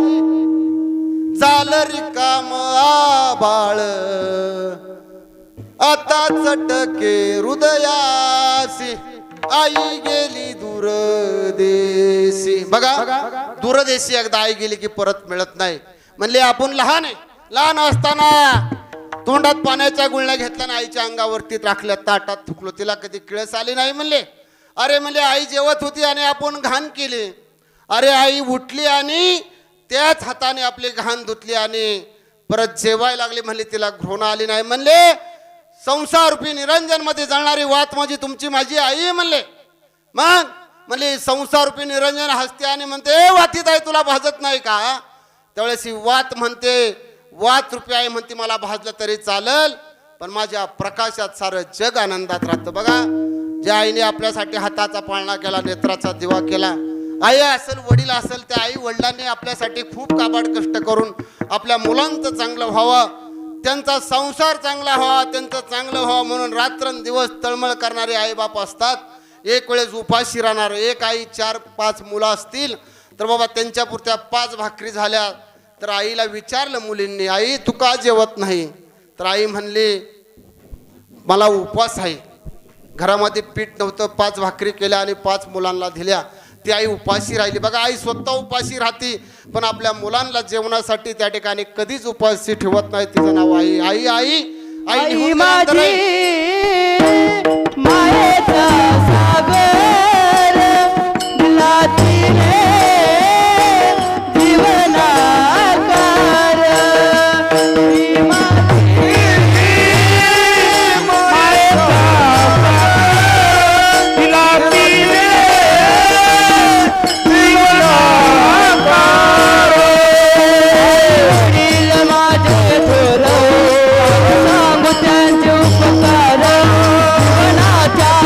झालं रिकाम आबाळ आता चटके हृदयासी, आई गेली दूरदेशी. बघा दूरदेशी एकदा आई गेली की परत मिळत नाही. म्हणले आपण लहान आहे. लहान असताना तोंडात पाण्याच्या गुळण्या घेतल्या आणि आईच्या अंगावरती टाकल्या, ताटात थुकलो. तिला कधी किळस आली नाही. म्हणले अरे म्हणले आई जेवत होती आणि आपण घाण केली. अरे आई उठली आणि त्याच हाताने आपली घाण धुतली आणि परत जेवायला लागली. म्हणले तिला घृणा आली नाही. म्हणले संसार रूपी निरंजन मध्ये जळणारी वात माझी तुमची माझी आई आहे. म्हणले मग म्हणले संसार रूपी निरंजन हसते आणि म्हणते वातीत आहे तुला भाजत नाही का. त्यावेळेस ही वात म्हणते, वात रूपी आई म्हणते मला भाजलं तरी चालल पण माझ्या प्रकाशात सारं जग आनंदात राहतं. बघा ज्या आईने आपल्यासाठी हाताचा पाळणा केला, नेत्राचा दिवा केला, आई असेल वडील असेल, त्या आई वडिलांनी आपल्यासाठी खूप काबाड कष्ट करून आपल्या मुलांचं चांगलं व्हावं, त्यांचा संसार चांगला व्हावा, त्यांचं चांगलं व्हावं म्हणून रात्रंदिवस तळमळ करणारे आईबाप असतात. एक वेळेस उपाशी राहणार. एक आई 4-5 मुलं असतील तर बाबा त्यांच्या पुरत्या 5 भाकरी झाल्या तर आईला विचारलं मुलींनी, आई तू का जेवत नाही. तर आई म्हणली मला उपवास आहे. घरामध्ये पीठ नव्हतं, 5 भाकरी केल्या आणि 5 मुलांना दिल्या. ती आई उपाशी राहिली. बघा आई स्वतः उपाशी राहते पण आपल्या मुलांना जेवणासाठी त्या ठिकाणी कधीच उपाशी ठेवत नाही. तिचं नाव आई. आई आई आई माझी मायेचा सागर दिलाती रे जीवनाकार.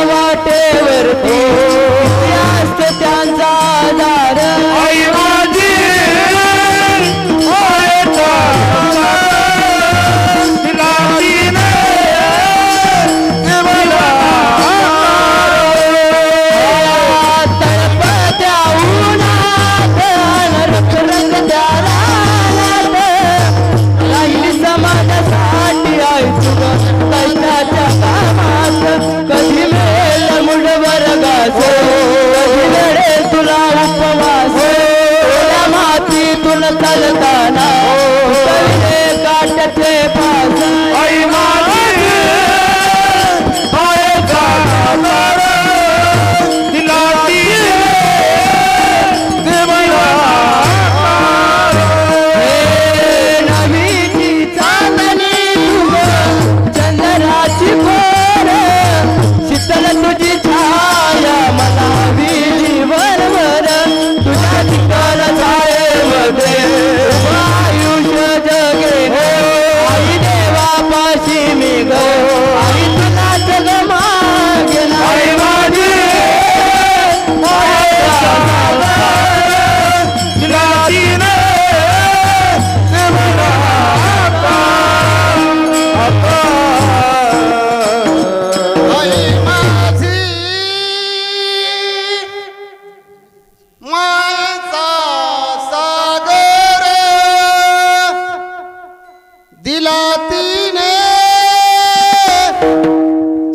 वाटेवरती सोडून चालताना उतरले काट्याचे पास आई माझी हाय गाणार तिला नवीची चांदणी चंद्राची खोर शीतल तुझी छाया मला विहिरीवर वर तुझ्या ठिकाण छायेमध्ये आयुष्य जगे आई देवापाशी मी ग आई तुला जग मागेला आई माझी आई माझी मायेचा सागर दिला तिने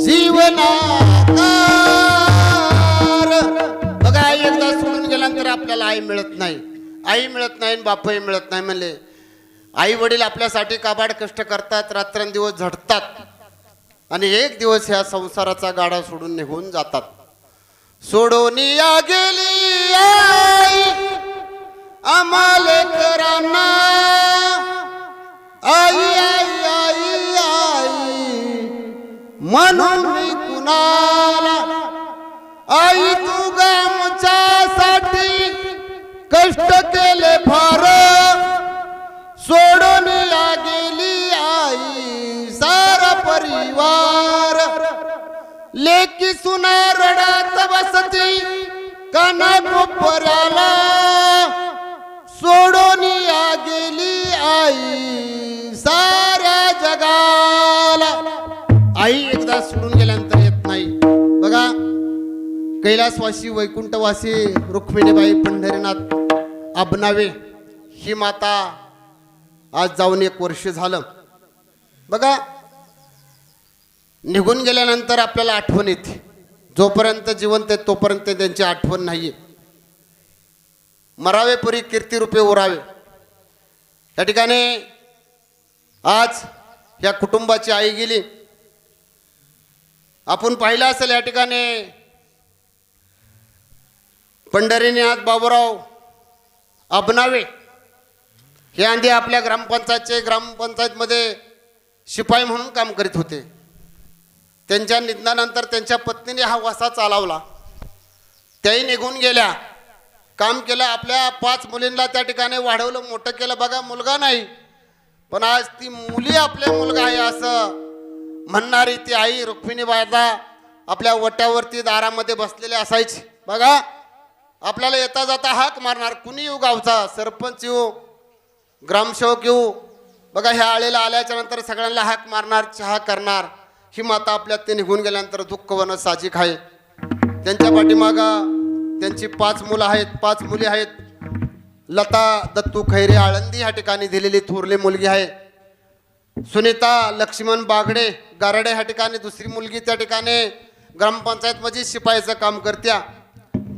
जीवनाकार. बघा आई एकदा सोडून गेल्यानंतर आपल्याला आई मिळत नाही, आई मिळत नाही आणि बापही मिळत नाही. म्हणले आई वडील आपल्यासाठी काबाड कष्ट करतात, रात्रंदिवस झटतात आणि एक दिवस ह्या संसाराचा गाडा सोडून निघून जातात. सोडून या गेली आई आम्हाले करांना आई आई आई आई म्हणून मी कुणाला आई तू गामच्यासाठी कष्ट केले फार सोडून या गेली आई सारा परिवार. लेकी सुना रडात बसती काना कोपऱ्याला सोडून या गेली आई साऱ्या जगाला. आई एकदा सोडून गेल्यानंतर येत नाही. बघा कैलासवासी वैकुंठवासी रुक्मिणीबाई पंढरीनाथ आबनावे ही माता आज जाऊन 1 वर्ष झालं. बघा निघून गेल्यानंतर आपल्याला आठवण येते, जोपर्यंत जिवंत आहे तोपर्यंत त्यांची आठवण नाहीये. मरावे पुरी कीर्ती रूपे उरावे. या ठिकाणी आज या कुटुंबाची आई गेली. आपण पाहिलं असेल या ठिकाणी पंढरीनाथ बाबूराव आबनावे हे आधी आपल्या ग्रामपंचायतमध्ये शिपाई म्हणून काम करीत होते. त्यांच्या निधनानंतर त्यांच्या पत्नीने हा वसा चालवला. त्याही निघून गेल्या, काम केलं, आपल्या 5 मुलींना त्या ठिकाणी वाढवलं, मोठं केलं. बघा मुलगा नाही पण आज ती मुली आपल्या मुलगा आहे असं म्हणणारी ती आई रुक्मिणीबाईदा आपल्या वट्यावरती दारामध्ये बसलेले असायची. बघा आपल्याला येता जाता हाक मारणार, कुणी येऊ, गावचा सरपंच येऊ, ग्रामसेवक येऊ. बघा ह्या आळेला आल्याच्या नंतर सगळ्यांना हाक मारणार, चहा करणार. ही माता आपल्यात ते निघून गेल्यानंतर दुःख होणं साहजिक आहे. त्यांच्या पाठीमागं त्यांची 5 मुलं आहेत, 5 मुली आहेत. लता दत्तू खैरे आळंदी ह्या ठिकाणी दिलेली थोरली मुलगी आहे. सुनीता लक्ष्मण बागडे गारडे ह्या ठिकाणी दुसरी मुलगी त्या ठिकाणी ग्रामपंचायतमध्ये शिपाईचं काम करत्या.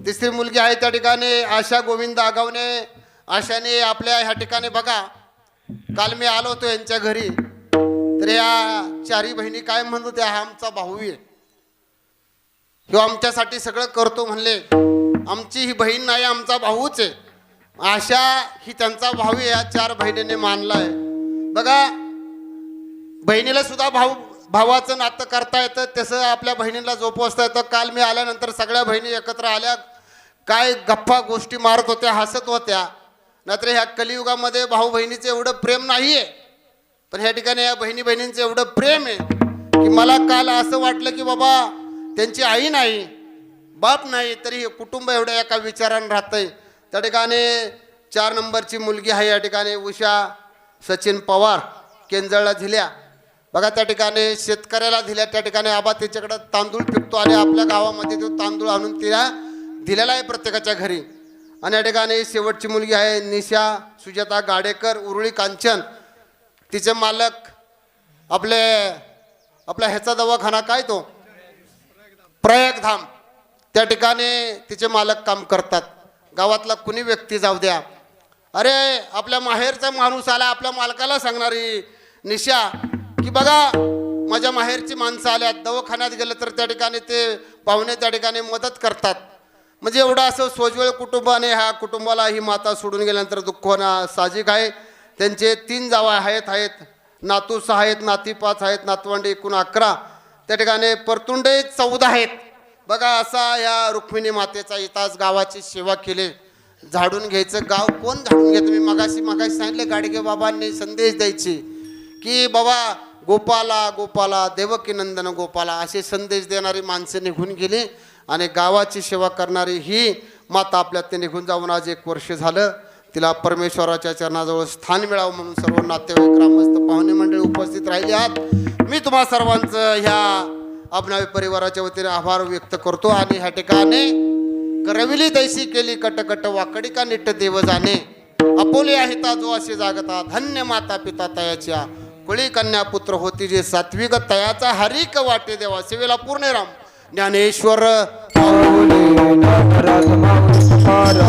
तिसरी मुलगी आहे त्या ठिकाणी आशा गोविंद आगावणे. आशाने आपल्या ह्या ठिकाणी बघा काल मी आलो होतो यांच्या घरी, तर या 4 बहिणी काय म्हणत होत्या, हा आमचा भाऊ आहे, ह्यो आमच्यासाठी सगळं करतो म्हणले. आमची ही बहीण नाही, आमचा भाऊच आहे. आशा ही त्यांचा भाऊ आहे, या 4 बहिणीने मानलाय. बघा बहिणीला सुद्धा भावाचं नातं करता येतं, तसं आपल्या बहिणीला जोपासता येतं. काल मी आल्यानंतर सगळ्या बहिणी एकत्र आल्या, काय गप्पा गोष्टी मारत होत्या, हसत होत्या. नाहीतर ह्या कलियुगामध्ये भाऊ बहिणीचं एवढं प्रेम नाहीये, पण ह्या ठिकाणी या बहिणी बहिणींचं एवढं प्रेम आहे की मला काल असं वाटलं की बाबा त्यांची आई नाही, बाप नाही, तरी हे कुटुंब एवढं एका विचारानं राहतंय. त्या ठिकाणी 4 नंबरची मुलगी आहे या ठिकाणी उषा सचिन पवार, केंजळला दिल्या. बघा त्या ठिकाणी शेतकऱ्याला दिल्या. त्या ठिकाणी आबा तिच्याकडं तांदूळ पिकतो आणि आपल्या गावामध्ये तो तांदूळ आणून तिला दिलेला आहे प्रत्येकाच्या घरी. आणि या ठिकाणी शेवटची मुलगी आहे निशा सुजाता गाडेकर उरुळी कांचन. तिचे मालक आपल्या ह्याचा दवाखाना काय तो प्रयागधाम, त्या ठिकाणी तिचे मालक काम करतात. गावातला कुणी व्यक्ती जाऊ द्या, अरे आपल्या माहेरचा माणूस आला आपल्या मालकाला सांगणारी निशा की बघा माझ्या माहेरची माणसं आल्यात, दवाखान्यात गेलं तर त्या ठिकाणी ते पाहुणे त्या ठिकाणी मदत करतात. म्हणजे एवढं असं सोज्वळ कुटुंबाने ह्या कुटुंबाला ही माता सोडून गेल्यानंतर दुःख होणं साहजिक आहे. त्यांचे 3 जावा आहेत, नातू 6 आहेत, नाती 5 आहेत, नातवंडे एकूण 11, त्या ठिकाणी परतुंडे 14 आहेत. बघा असा या रुक्मिणी मातेचा इतिहास, गावाची सेवा केली. झाडून घ्यायचं गाव कोण झाडून घेतं? मी मगाशी सांगितलं गाडगे बाबांनी संदेश द्यायची की बाबा गोपाला गोपाला देवकी नंदन गोपाला असे संदेश देणारी माणसं निघून गेली आणि गावाची सेवा करणारी ही माता आपल्यात ते निघून जाऊन आज 1 वर्ष झालं. तिला परमेश्वराच्या चरणाजवळ स्थान मिळावं म्हणून सर्व नातेवाईक, ग्रामस्थ, पाहुणे मंडळी उपस्थित राहिले आहात. मी तुम्हा सर्वांचं ह्या अबनावी परिवाराच्या वतीने आभार व्यक्त करतो. आणि ह्या ठिकाणी करविली तैसी केली कटकट वाकडी का निट्ट देव जाणे, अपोले আহিता जो असे जागता, धन्य माता पिता तयाच्या, कुळी कन्या पुत्र होती जे सात्विक, तयाचा हरिक वाटे देवा. सेवेला पूर्ण राम ज्ञानेश्वर माऊली नागराज माऊली तुकाराम.